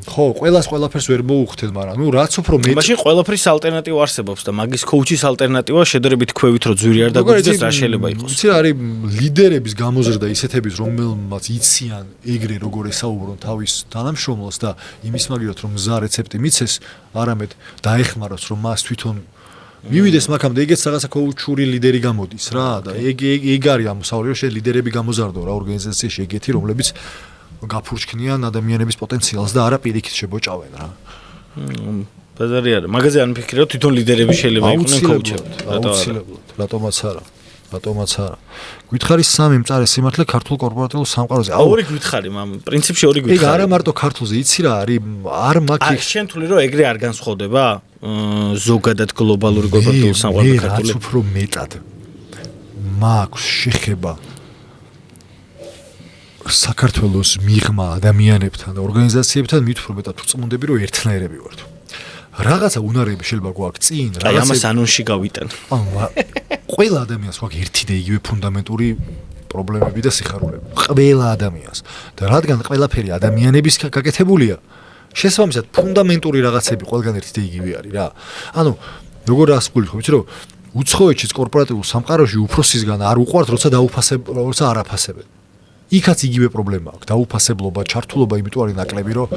ხო, ყველაფერს ვერ მოუხდეთ, მაგრამ ნუ რაც უფრო მეტი. მაშინ ყველაფრის ალტერნატივა არსებობს და მაგის კოუჩის ალტერნატივა შედარებით ქვევით რო ძვირი არ დაგვიძეს რა შეიძლება იყოს. იცი არის ლიდერების გამოზრდა ისეთების რომელმაც იციან ეგრე როგორ ესაუბრონ თავის თანამშრომლებს და იმის მაგივრად რომ მზა რეცეპტი მიცეს, არამედ დაეხმაროს რომ მას თვითონ მივიდეს მაგამდე ეგეც რაღაცა კოუჩური ლიდერი გამოდის რა და ეგ არის ამოსავალი რომ შენ ლიდერები გამოზარდო რა ორგანიზაციაში ეგეთი რომლებიც გაფურჩქნიან ადამიანების პოტენციალს და არა პირიქით შებოჭავენ რა. ბაზარი არა. მაგაზე არ მიფიქრე რომ თვითონ ლიდერები შეიძლება იყვნენ კოუჩები. რატომაც არა. რატომაც არა. გითხარი 3 მწარე სიმართლე ქართულ კორპორატიულ სამყაროზე. ორი გითხარი, პრინციპში ორი გითხარი. ეგ არა მარტო ქართულზე, იცი რა არის, არ მაქვს. შენ თვლი რომ ეგრე არ განსხვავდება ზოგადად გლობალური კორპორატიულ სამყაროზე ქართული. რაც უფრო მეტად მაქვს შეხება საქართველოს მიღმა ადამიანებთან და ორგანიზაციებთან მით უფრო მეტად ვწმუნდები რომ ერთნაირები ვართ. რაღაცა უნარები შეიძლება გვაქვს წინ, რაღაცა ამას ანონში გავიტან. ყველა ადამიანს გვაქვს ერთი და იგივე ფუნდამენტური პრობლემები და სიხარულები. ყველა ადამიანს. და რადგან ყველაფერი ადამიანების გაკეთებულია, შესაბამისად ფუნდამენტური რაღაცები ყველგან ერთი და იგივე არის რა. ანუ როგორ რას გულიხო, ვიცი რომ უცხოეთშიც კორპორატიულ სამყაროში უფროსისგან არ უყვართ, როცა არ აფასებენ. იქაც იგივე პრობლემა აქვს. დაუფასებლობა, ჩართულობა, იმიტომ არის ნაკლები, რომ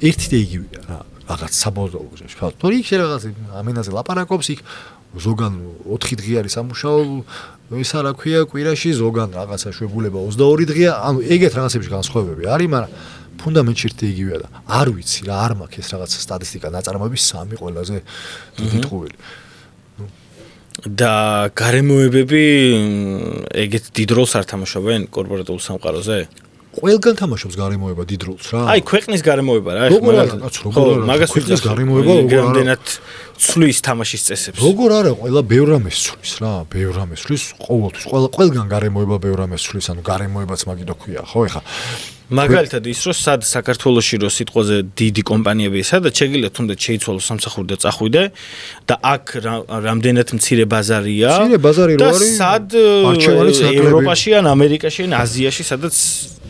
ერთი და იგივეა რა. რაღაც საბოლოო გზაში. თორე იქ რაღაც ამენაზე ლაპარაკობს, იქ ზოგან 4 დღე არის სამუშაო, ისა რა ქვია, კვირაში ზოგან რაღაცა შვებულება 22 დღეა, ანუ ეგეთ რაღაცებში განსხვავებები არის, მაგრამ ფუნდამენტში ერთი იგივეა და არ ვიცი რა, არ მაქვს ეს რაღაც სტატისტიკა ნაწარმოების 3 ყველაზე დიდი ტყუილი. და გარემოებები ეგეთ დიდ როლს არ თამაშობენ კორპორატიულ სამყაროზე? ყველგან თამაშობს გარემოება დიდ როლს რა. აი ქვეყნის გარემოება რა, ხო, მაგას ქვეყნის გარემოება რამდენად ცვლის თამაშის წესებს. როგორ არა, ყველა ბევრ რამეს ცვლის რა, ბევრ რამეს ცვლის, ყოველთვის ყველგან გარემოება ბევრ რამეს ცვლის, ანუ გარემოებაც მაგითო ქვია, ხო ეხა. მაგალითად ის რომ სად საქართველოში რო სიტყვაზე დიდი კომპანიები სადაც შეგიძლიათ თუნდაც შეიცვალოს სამსახური და წახვიდე და აქ რამდენად მცირე ბაზარია და სად ევროპაში ან ამერიკაში ან აზიაში სადაც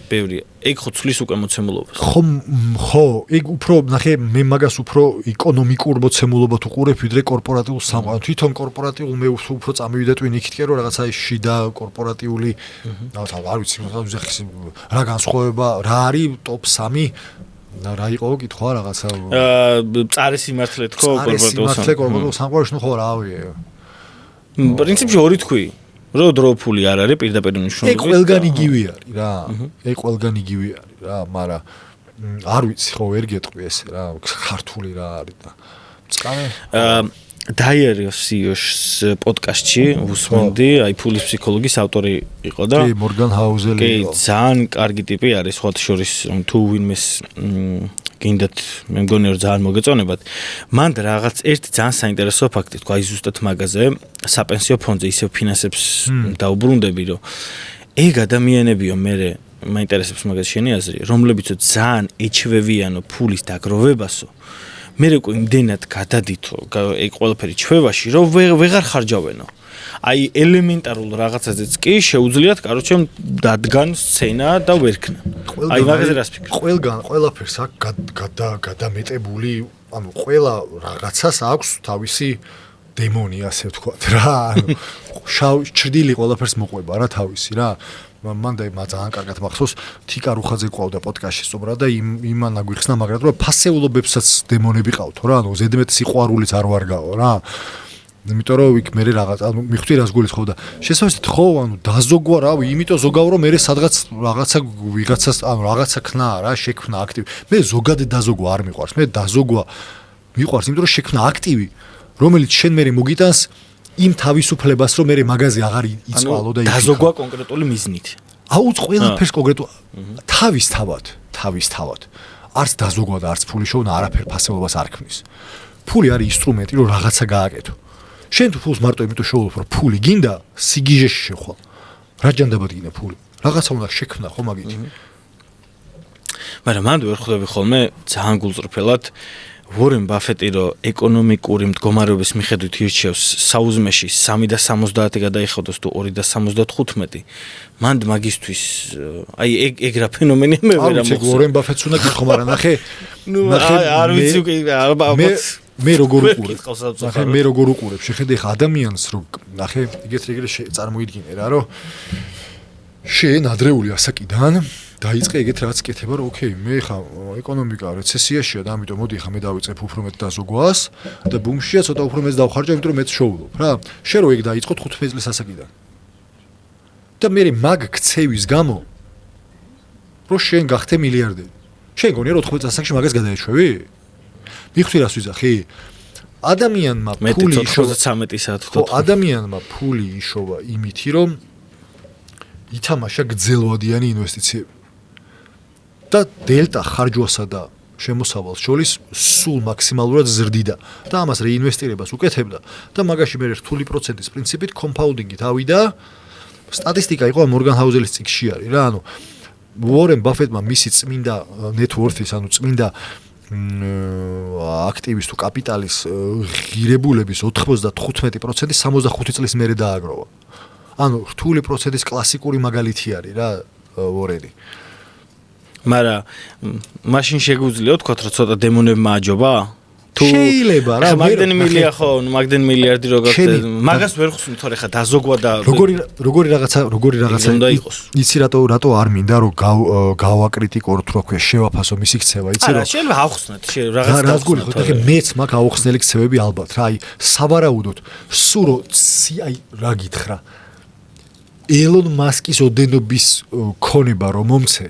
ბევრია. ეგ ხო ცვლის უკვე მოცემულობას. ხო, ეგ უფრო ნახე მე მაგას უფრო ეკონომიკურ მოცემულობად უყურებ ვიდრე კორპორატიულ სამყაროს. თვითონ კორპორატიულ მე უფრო წამივიდეთ ვინ იქითკე რომ რაღაცა შიდა კორპორატიული რაღაცა არ ვიცი რა განსხვავება რა არის ტოპ 3 რა იყო კითხვა რაღაცა წარი სიმართლე თქო კორპორატიულ სამყაროში ნუ ხო რავი. პრინციპში ორი თქვი. რო დროფული არ არის პირდაპირ მნიშვნელობით. ეგ ყველგან იგივე არის რა. ეგ ყველგან იგივე არის რა, მაგრამ არ ვიცი ხო ვერ გეტყვი ესე რა, ქართული რა არის და. წყარე Diary of CEO-ს პოდკასტში უსმენდი, აი ფულის ფსიქოლოგის ავტორი იყო და კი, მორგან ჰაუზელი იყო. კი, ძალიან კარგი ტიპი არის, სხვათა შორის თუ ვინმეს გინდათ, მე მგონი რომ ძალიან მოგეწონებათ. მან რაღაც ერთი ძალიან საინტერესო ფაქტი თქვა, აი ზუსტად მაგაზე, საპენსიო ფონდზე ისევ ფინანსებს დაუბრუნდები, რომ ეგ ადამიანებიო მე მაინტერესებს მაგას შენი აზრი, რომლებიც ძალიან ეჩვევიანო ფულის დაგროვებასო. მე უკვე იმდენად გადადითო ეგ ყველაფერი ჩვევაში რომ ვეღარ ხარჯავენო. აი ელემენტარულ რაღაცაზეც კი შეუძლიათ, კაროჩე დადგან სცენა და ვერქნა. აი მაგაზე რას ფიქრობ? ყველგან ყველაფერს აქვს გადამეტებული, ანუ ყველა რაღაცას აქვს თავისი დემონი, ასე ვთქვათ რა. ანუ ჩრდილი ყველაფერს მოყვება რა თავისი რა. მან და ძალიან კარგად მახსოვს თიკა რუხაძე ყავდა პოდკასტში სწორად და იმან აგვიხსნა მაგრამ რომ ფასეულობებსაც დემონები ყავთო რა, ანუ ზედმეტ სიყვარულიც არ ვარგაო რა. იმიტომ რომ იქ მე რაღაც ანუ მიხვდი რას გულისხმობ და შესაძლოა ხო ანუ დაზოგვა რავი, იმიტომ ზოგავ რომ მე სადღაც რაღაცა ვიღაცას ანუ რაღაცა ქნა რა, შექმნა აქტივი. მე ზოგადად დაზოგვა არ მიყვარს. მე დაზოგვა მიყვარს, იმიტომ რომ შექმნა აქტივი, რომელიც შენ მე მოგიტანს იმ თავისუფლებას რომ მე მაგაზე აღარ იწვალო და დაზოგვა კონკრეტული მიზნით. აუც ყველაფერს კონკრეტულ თავისთავად. არც დაზოგვა და არც ფული შოვნა არაფერ ფასეულობას არ ქმნის. ფული არის ინსტრუმენტი რომ რაღაცა გააკეთო. შენ თუ ფულს მარტო იმიტომ შოულობ რომ ფული გინდა, სიგიჟეში შეხვალ. რა ჯანდაბად გინდა ფული? რაღაცა უნდა შექმნა ხო მაგით. მაგრამ მანდ ვერ ხვდები ხოლმე ძალიან გულწრფელად ვორენ ბაფეტი რო ეკონომიკური მდგომარეობის მიხედვით ირჩევს საუზმეში 3.70 გადაიხადოს თუ 2.75, მანდ მაგისთვის აი ეგ რა ფენომენია მე ვერ ამოხსნა. ვორენ ბაფეტს უნდა გითხო, მაგრამ ნახე არ ვიცი უკვე მე როგორ უყურებ. ნახე მე როგორ უყურებ. შეხედე ხა ადამიანს რომ ნახე იგეთ რეგრე წარმოიდგინე რა რომ შენ ადრეული ასაკიდან დაიწყე ეგეთ რაღაც კეთება რომ ოკეი მე ხა ეკონომიკა რეცესიაშია და ამიტომ მოდი ხა მე დავიწყებ უფრო მეტ დაზოგვას და ბუმშია ცოტა უფრო მეტ დავხარჯავ იმიტომ რომ მეც შოულობ რა. შენ რო ეგ დაიწყო 15 წლის ასაკიდან და მე მაგ ქცევის გამო რო შენ გახდე მილიარდერი. შენ გონია რომ 14 წლის ასაკში მაგას გადაეჩვევი? მიხვდი რას ვიზახი? ადამიანმა ფული იშოვა 13 საათი ხო ადამიანმა ფული იშოვა იმითი რომ ითამაშა გძელვადიანი ინვესტიციები და დელტა ხარჯვასა და შემოსავალს შორის სულ მაქსიმალურად ზრდიდა და ამას რეინვესტირებას უკეთებდა და მაგაში მე რთული პროცენტის პრინციპით კომპაუნდინგით ავიდა. სტატისტიკა იყო მორგან ჰაუზელის წიგნში არის რა, ანუ ვორენ ბაფეტმა მისი წმინდა ნეტვორთის, ანუ წმინდა აქტივის თუ კაპიტალის ღირებულების 95% 65 წლის მერე დააგროვა. ანუ რთული პროცესის კლასიკური მაგალითი არის რა ვორენი. მაგრამ მაშინ შეგვიძლია ვთქვათ, რომ ცოტა დემონებმა აჯობა? შეიძლება რა, მაგდენი მილია ხო, მაგდენი მილიარდი როგორ მაგას ვერ ხსნით, თორე ხა დაზოგვა და როგორი რაღაცა უნდა იყოს. იცი რატო არ მინდა რომ გავაკრიტიკო რა ქვია, შევაფასო მისი ქცევა, იცი რომ შეიძლება ავხსნათ, რაღაც გული ხო, ეხლა მეც მაქვს აუხსნელი ქცევები ალბათ რა, აი საბარაუდოდ სურო აი რა გითხრა ელონ მასკის ოდენობის ქონება რომ მომცე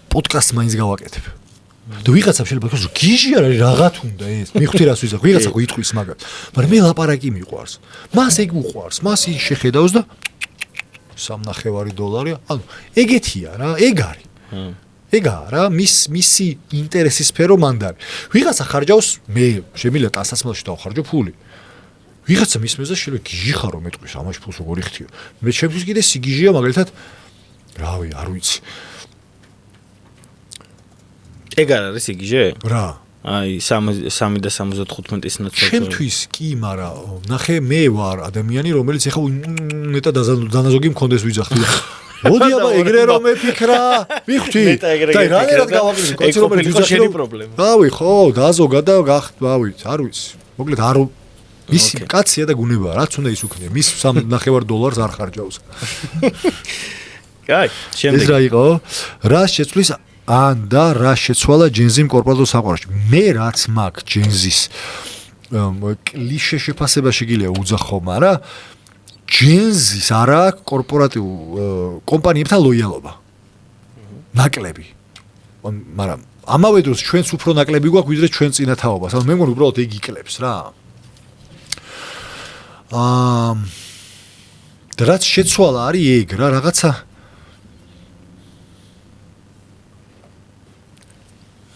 პოდკასტს მაინც გავაკეთებ. და ვიღაცა შეიძლება თქვა, რომ გიჟი არ არის რაღაც უნდა ეს. მიხუთი რას ვიზახ, ვიღაცა ხო იტყვის მაგას. მაგრამ მე ლაპარაკი მიყვარს. მას ეგ უყვარს, მას ის შეხედავს და $3.5. ანუ ეგეთია რა, ეგ არის. ეგაა რა, მისი ინტერესის სფერო მანდ არის. ვიღაცა ხარჯავს, მე შემიძლია ტანსაცმელში დავხარჯო ფული. ვიღაცა მისმენზე შეიძლება გიჟი ხარო მეტყვის, ამაში ფულს როგორ იხთიო. მე ჩემთვის კიდე სიგიჟია მაგალითად, რავი, არ ვიცი. ეგ არ არის იგიჟე? რა. აი 3.75-ის ნაცვლად. ჩემთვის კი, მაგრამ ნახე მე ვარ ადამიანი, რომელიც ეხლა ნეტა დანაზოგი მქონდეს ვიძახდი. მოდი აბა ეგრე რომ მეფიქრა. მიხთი. და რანერად გავაკეთე, კაცი რომელიც ვიძახი შენი პრობლემა. რავი, ხო, დაზოგა და რავი, არ ვიცი. მოკლედ არ მისი კაცია და გუნებაა, რაც უნდა ის უქნია. მის $3.5 არ ხარჯავს. კაი, შემდეგ. ეს რა იყო? რა შეცვლის ან და რა შეცვალა ჯენზიმ კორპორატულ საყვარში. მე რაც მაქვს ჯენზის კლიშე შეფასებაში გილია უძახო, მაგრამ ჯენზის არ აქვს კორპორატიულ კომპანიებთან ლოიალობა. ნაკლები. მაგრამ ამავე დროს ჩვენც უფრო ნაკლები გვაქვს ვიდრე ჩვენ წინათაობას. ანუ მე მგონი უბრალოდ ეგ იკლებს რა. და რაც შეცვალა არის ეგ რა რაღაცა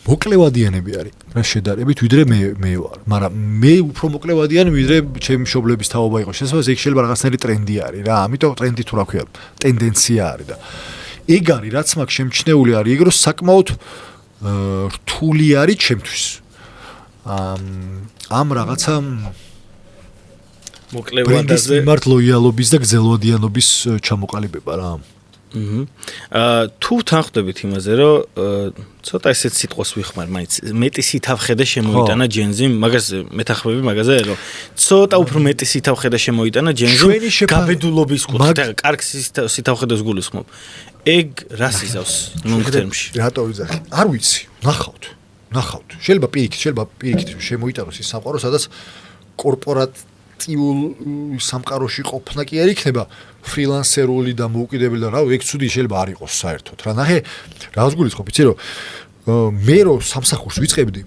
მოკლევადიანები არის რა შედარებით ვიდრე მე ვარ, მაგრამ მე უფრო მოკლევადიანი ვიდრე ჩემი მშობლების თაობა იყო. შესაძლოა ეგ შეიძლება რაღაცნაირი ტრენდი არის რა, ამიტომ ტრენდი თუ რა ქვია, ტენდენცია არის და ეგ არის რაც მაქვს შემჩნეული არის ეგ რომ საკმაოდ რთული არის ჩემთვის. ამ რაღაცა მოკლევადაზე მიმართ ლოიალობის და გრძელვადიანობის ჩამოყალიბება რა. თუ თანხმდებით იმაზე, რომ ცოტა ესეთ სიტყვას ვიხმარ, მაინც მეტი სითავხედე შემოიტანა ჯენზიმ, მაგას მეთანხმები მაგაზე, რომ ცოტა უფრო მეტი სითავხედე შემოიტანა ჯენზიმ გაბედულობის კუთხით, კარგ სითავხედეს გულისხმობ. ეგ რას იზავს მომხდერში? რატო ვიზახი? არ ვიცი, ნახავთ. შეიძლება პირიქით შემოიტანოს ის სამყარო, სადაც კორპორატიულ სამყაროში ყოფნა კი არ იქნება ფრილანსერული და მოუკიდებელი და რა, ეგ ცუდი შეიძლება არ იყოს საერთოდ. რა ნახე, რას გულისხმობ, იცი რომ მე რო სამსახურს ვიწყებდი,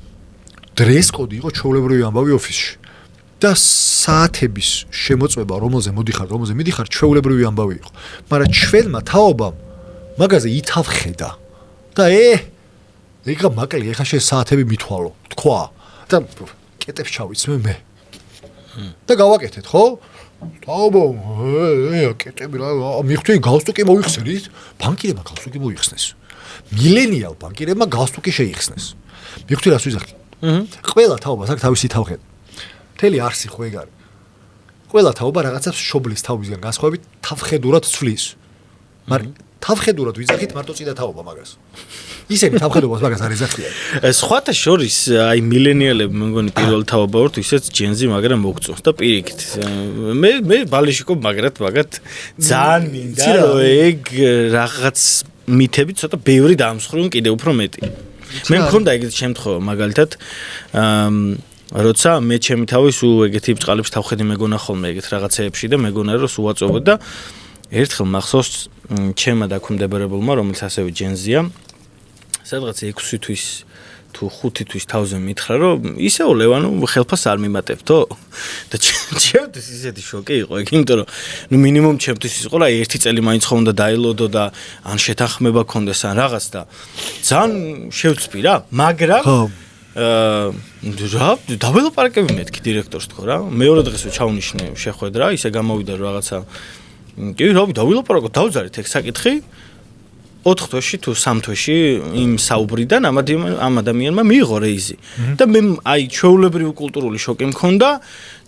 დრეს კოდი იყო ჩვეულებრივი ამბავი ოფისში. და საათების შემოწმება, რომელზე მიდიხარ, ჩვეულებრივი ამბავი იყო. მაგრამ ჩვენმა თაობამ მაგაზე ითავხედა. და ეგა მაკლია, ეხა შენ საათები მithვალო, თქვა. და კეტებს ჩავიცმე მე. და გავაკეთეთ, ხო? თაობა, კეტები რა, მიხთი გალსტუკი მოიხსნით, ბანკირებმა გალსტუკი მოიხსნეს. მილენიალ ბანკირებმა გალსტუკი შეიხსნეს. მიხთი რას ვიზახი? ყველა თაობას აქვს თავისი თავხედა. მთელი არსი ხო ეგ არის. ყველა თაობა რაღაცას შობლის თავისგან განსხვავებით თავხედურად ცვლის. მაგრამ თავხედურად ვიზახით მარტო წინა თაობა მაგას. ისინი თავხედობას მაგას არ იზახიან. სხვათა შორის აი მილენიალები მე მგონი პირველ თაობა ვართ, ისეც ჯენზი მაგრამ მოგწონს და პირიქით. მე ბალიშიკო მაგათ ძალიან მინდა რომ ეგ რაღაც მითები ცოტა ბევრი დაამსხვრიონ კიდე უფრო მეტი. მე მქონდა ეგეთი შემთხვევა მაგალითად როცა მე ჩემი თავი სულ ეგეთი ბწყალებში თავხედი მეგონა ხოლმე ეგეთ რაღაცეებში და მეგონა რომ სულ ვაწოვებ და ერთხელ მახსოვს ჩემმა დაქვემდებარებულმა რომელიც ასევე ჯენზია სადღაც 6 თვის თუ 5 თვის თავზე მითხრა რომ ისეო ლევანო ხელფას არ მიმატებთო და ჩემთვის ისეთი შოკი იყო ეგ იმიტომ რომ ნუ მინიმუმ ჩემთვის იყო რა ერთი წელი მაინც ხომ უნდა დაელოდო და ან შეთანხმება ქონდეს ან რაღაც და ძალიან შევწვი რა მაგრამ რა დაველაპარაკები მეთქი დირექტორს თქო რა მეორე დღესვე ჩავნიშნე შეხვედრა ისე გამოვიდა რომ რაღაცა კი რავი დავილაპარაკო დავზარეთ ეგ საკითხი 4 თვეში თუ 3 თვეში იმ საუბრიდან ამ ადამიანმა მიიღო რეიზი და მე აი ჩვეულებრივი კულტურული შოკი მქონდა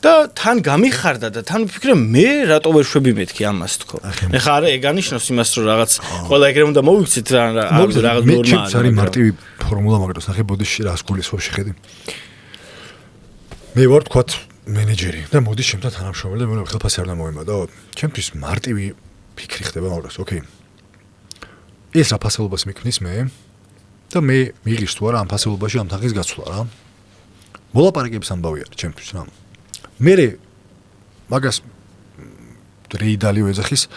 და თან გამიხარდა და თან ვფიქრე მე რატო ვერ შვები მეთქი ამას თქო. ეხლა არა ეგ ანიშნავს იმას რომ რაღაც ყველა ეგრე უნდა მოვიქცეთ რა რაღაც ნორმა არის. არის მარტივი ფორმულა მაგრამ სახე ბოდიში რას გულისხმობს შეხედი. მე ვარ თქვათ მენეჯერი და მოდი შემთა თანამშრომელი და მე ხელფასი არ დამოემადო. ჩემთვის მარტივი ფიქრი ხდება მაგას, ოკეი. ეს რა ფასეულობას მიქმნის მე და მე მიღირს თუ არა ამ ფასეულობაში ამ თაღის გაცვლა რა. მოლაპარაკების ამბავი არის ჩემთვის რა. მე მაგას რეიდალიო ეძახის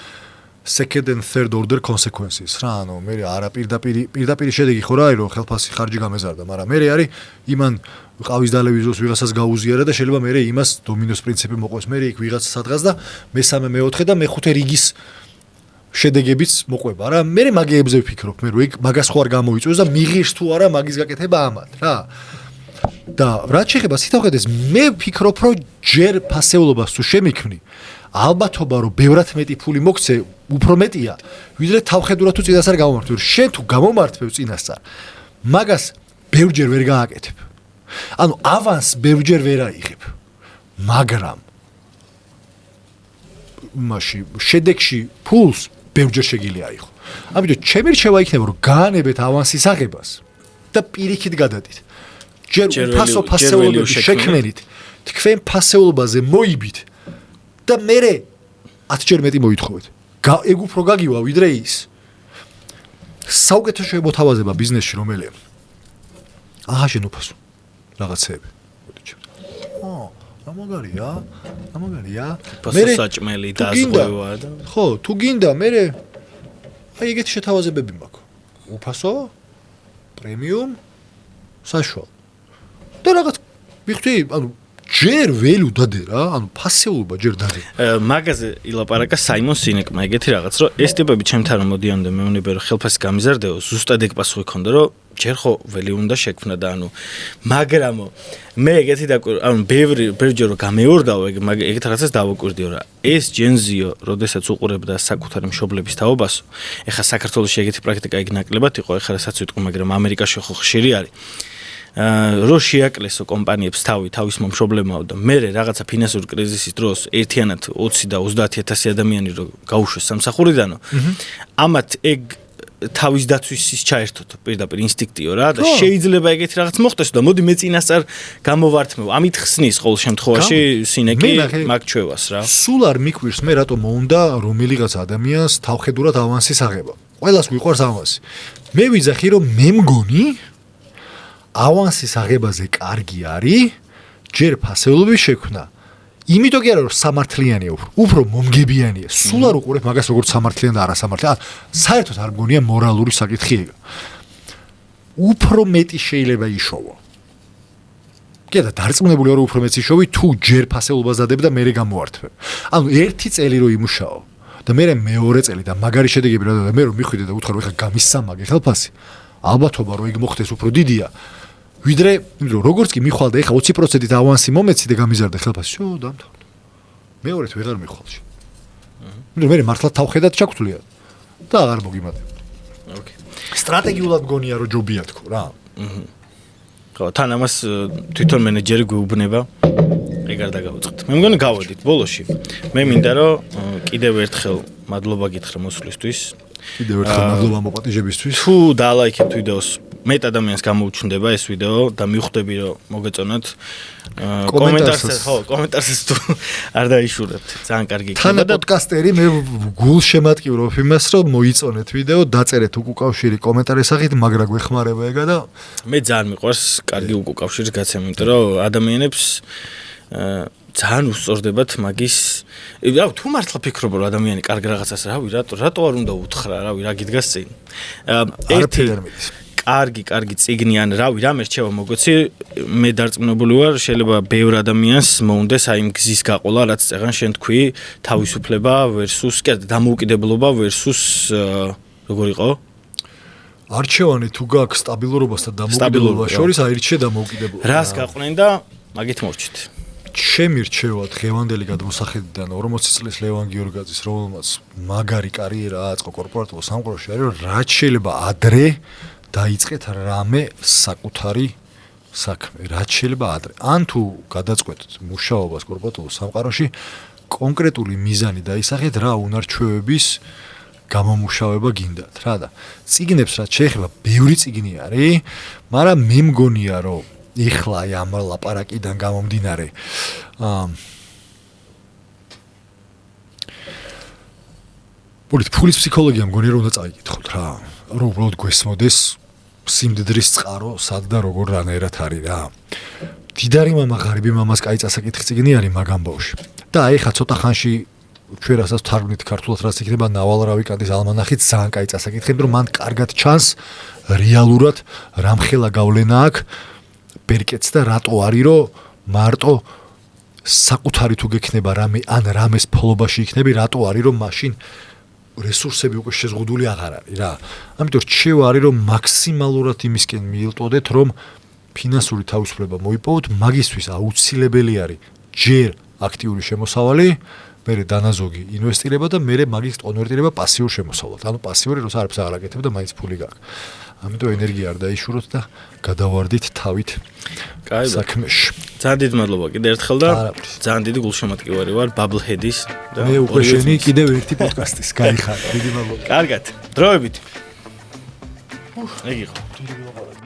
second and third order consequences რა ანუ მე არა პირდაპირ შედეგი ხო რა არის რომ ხელფასი ხარჯი გამეზარდა მაგრამ მე არის იმან ყავის დალევიზოს ვიღაცას გაუზიარა და შეიძლება მე იმას დომინოს პრინციპი მოყვეს მე იქ ვიღაცა სადღაც და მესამე მეოთხე და მეხუთე რიგის შედეგებიც მოყვება რა მე მაგეებზე ვფიქრობ მე რომ იქ მაგას ხო არ გამოიწვევს და მიღირს თუ არა მაგის გაკეთება ამათ რა და რაც შეეხება სიტყვადეს მე ვფიქრობ რომ ჯერ ფასეულობას თუ შემიქმნი ალბათობა რომ ბევრად მეტი ფული მოგცე უფრო მეტია ვიდრე თავხედურად თუ წინასწარ გამომართვე შენ თუ გამომართვევ წინასწარ მაგას ბევრჯერ ვერ გააკეთებ ანუ ავანს ბევრჯერ ვერ აიღებ მაგრამ მაშინ შედეგში ფულს ბევრჯერ შეგიძლია აიღო ამიტომ ჩემი რჩევა იქნება რომ გაანებეთ ავანსის აღებას და პირიქით გადადით ჯერ უფასო ფასეულობები შექმნით თქვენ ფასეულობაზე მოიბით და მე 10 ჯერ მეტი მოითხოვეთ. ეგ უფრო გაგივა ვიდრე ის. საუკეთესო შემოთავაზება ბიზნესში რომელია? შენ უფასო. რაღაცეები. ამაგარია. მე საჭმელი დაზღვევა და ხო, თუ გინდა მე აი ეგეთი შეთავაზებები მაქვს. უფასო, პრემიუმ, საშუალო. და რაღაც ვიხდი, ანუ ჯერ ველუ დადე რა, ანუ ფასეულობა ჯერ დადე. მაგაზე ილაპარაკა საიმონ სინეკმა ეგეთი რაღაც, რომ ეს ტიპები ჩემთან რომ მოდიან და მეუბნება რომ ხელფასი გამიზარდეო, ზუსტად ეგ პასუხი ქონდა, რომ ჯერ ხო ველი უნდა შექმნა და ანუ მაგრამ მე ეგეთი და ანუ ბევრჯერ რომ გამეორდაო ეგეთ რაღაცას დავაკვირდიო რა. ეს ჯენზიო, როდესაც უყურებდა საკუთარი მშობლების თაობასო, ეხლა საქართველოში ეგეთი პრაქტიკა იქ ნაკლებად იყო, ეხლა რასაც ვიტყვი, მაგრამ ამერიკაში ხო ხშირი არის. რო შეაკლესო კომპანიებს თავის მომშობლებმაო და მე რაღაცა ფინანსური კრიზისის დროს ერთიანად 20 და 30000 ადამიანი რო გაუშვეს სამსახურიდანო ამათ ეგ თავის დაცვის ჩაერთოთ პირდაპირ ინსტინქტიო რა და შეიძლება ეგეთი რაღაც მოხდეს და მოდი მე წინასწარ გამოვართმევ ამით ხსნის ყოველ შემთხვევაში სინეკი მაგ ჩვევას რა სულ არ მიკვირს მე რატომ მოუნდა რომელიღაც ადამიანს თავხედურად ავანსის აღება ყველას გვიყვარს ავანსი მე ვიძახი რომ მე მგონი ავანსის აღებაზე კარგი არის ჯერ ფასეულობის შექმნა იმიტომ კი არა რომ სამართლიანია უფრო მომგებიანია სულ არ უყურებ მაგას როგორც სამართლიან და არასამართლიან საერთოდ არ მგონია მორალური საკითხი ეგ უფრო მეტი შეიძლება იშოვო კი და დარწმუნებული ვარ უფრო მეტი იშოვი თუ ჯერ ფასეულობას დადებ და მერე გამოვართვე ანუ ერთი წელი რო იმუშაო და მერე მეორე წელი და მაგარი შედეგები რა და მე რომ მიხვიდე და უთხრა რომ ეხლა გამისამაგე ხელფასი ალბათობა რომ ეგ მოხდეს უფრო დიდია ვიდრე როგორც კი მიხვალდა ეხლა 20%-ით ავანსი მომეცი და გამიზარდა ხელფასი შო დამთავრდა მეორეთ ვეღარ მიხვალში მე მართლა თავხედად ჩაგვთვლია და აღარ მოგიმატებ ოკეი სტრატეგიულად მგონია რომ ჯობია თქო რა ხო თან ამას თვითონ მენეჯერი გვეუბნება ეგ არ დაგავიწყეთ მე მგონი გავედით ბოლოში მე მინდა რომ კიდევ ერთხელ მადლობა გითხრა მოსვლისთვის კიდევ ერთხელ მადლობა მოპატიჟებისთვის თუ დალაიქებთ ვიდეოს მეტ ადამიანს გამოუჩნდება ეს ვიდეო და მივხვდები რომ მოგეწონათ კომენტარს თუ არ დაიშურებთ ძალიან კარგი იქნება და პოდკასტერი მე გულ შემატკივრობ იმას რომ მოიწონეთ ვიდეო დაწერეთ უკავშირი კომენტარის სახით მაგრამ გვეხმარება ეგა და მე ძალიან მიყვარს კარგი უკავშირის გაცემა იმიტომ რომ ადამიანებს ძალიან უსწორდებათ მაგის რა თუ მართლა ფიქრობ რომ ადამიანი კარგ რაღაცას რავი რატო არ უნდა უთხრა რავი რა გიდგას წინ კარგი წიგნი ან რავი რამე რჩევა მოგოცი მე დარწმუნებული ვარ შეიძლება ბევრ ადამიანს მოუნდეს აი იმ გზის გაყოლა რაც წეგან შენ თქვი თავისუფლება versus დამოუკიდებლობა versus როგორ იყო არჩევანი თუ გაქვს სტაბილურობას და დამოუკიდებლობას შორის აირჩე დამოუკიდებლობა რას გაყვნენ და მაგით მორჩით ჩემი რჩევა დღევანდელი გადმოსახედიდან 40 წლის ლევან გიორგაძის, რომელმაც მაგარი კარიერა აწყო კორპორატულ სამყაროში, არის რომ რაც შეიძლება ადრე დაიწყეთ რამე საკუთარი საქმე, რაც შეიძლება ადრე. ან თუ გადაწყვეტთ მუშაობას კორპორატულ სამყაროში, კონკრეტული მიზანი დაისახეთ, რა უნარჩვევების გამომუშავება გინდათ, რა და წიგნებს რაც შეეხება, ბევრი წიგნი არის, მაგრამ მე მგონია რომ ეხლა აი ამ ლაპარაკიდან გამომდინარე ფულის ფსიქოლოგია მგონია რომ უნდა წაიკითხოთ რა, რომ უბრალოდ გვესმოდეს სიმდიდრის წყარო სად და როგორ რანაირად არის რა. დიდარი მამა ღარიბი მამას კაი წასაკითხი წიგნი არის მაგ ამბავში. და აი ხა ცოტა ხანში ჩვენ რასაც თარგმნით ქართულად რაც იქნება ნავალ რავიკანტის ალმანახით ძალიან კაი წასაკითხი, რომ მან კარგად ჩანს რეალურად რამხელა გავლენა აქვს ბერკეტს და რატო არის რომ მარტო საკუთარი თუ გექნება რამე ან რამეს ფლობაში იქნები, რატო არის რომ მაშინ რესურსები უკვე შეზღუდული აღარ არის რა. ამიტომ რჩევა არის რომ მაქსიმალურად იმისკენ მიილტოდეთ რომ ფინანსური თავისუფლება მოიპოვოთ, მაგისთვის აუცილებელი არის ჯერ აქტიური შემოსავალი, მერე დანაზოგი ინვესტირება და მერე მაგის კონვერტირება პასიურ შემოსავლად. ანუ პასიური როცა არაფერს აღარ აკეთებ და მაინც ფული გაქვს. ამიტომ ენერგია არ დაიშუროთ და გადავარდით თავით საქმეში. ძალიან დიდი მადლობა კიდევ ერთხელ და ძალიან დიდი გულშემატკივარი ვარ Bubblehead-ის და მე უკვე შენი კიდევ ერთი პოდკასტის. გაიხარ. დიდი მადლობა. კარგად. დროებით. ეგ იყო. დიდი მადლობა.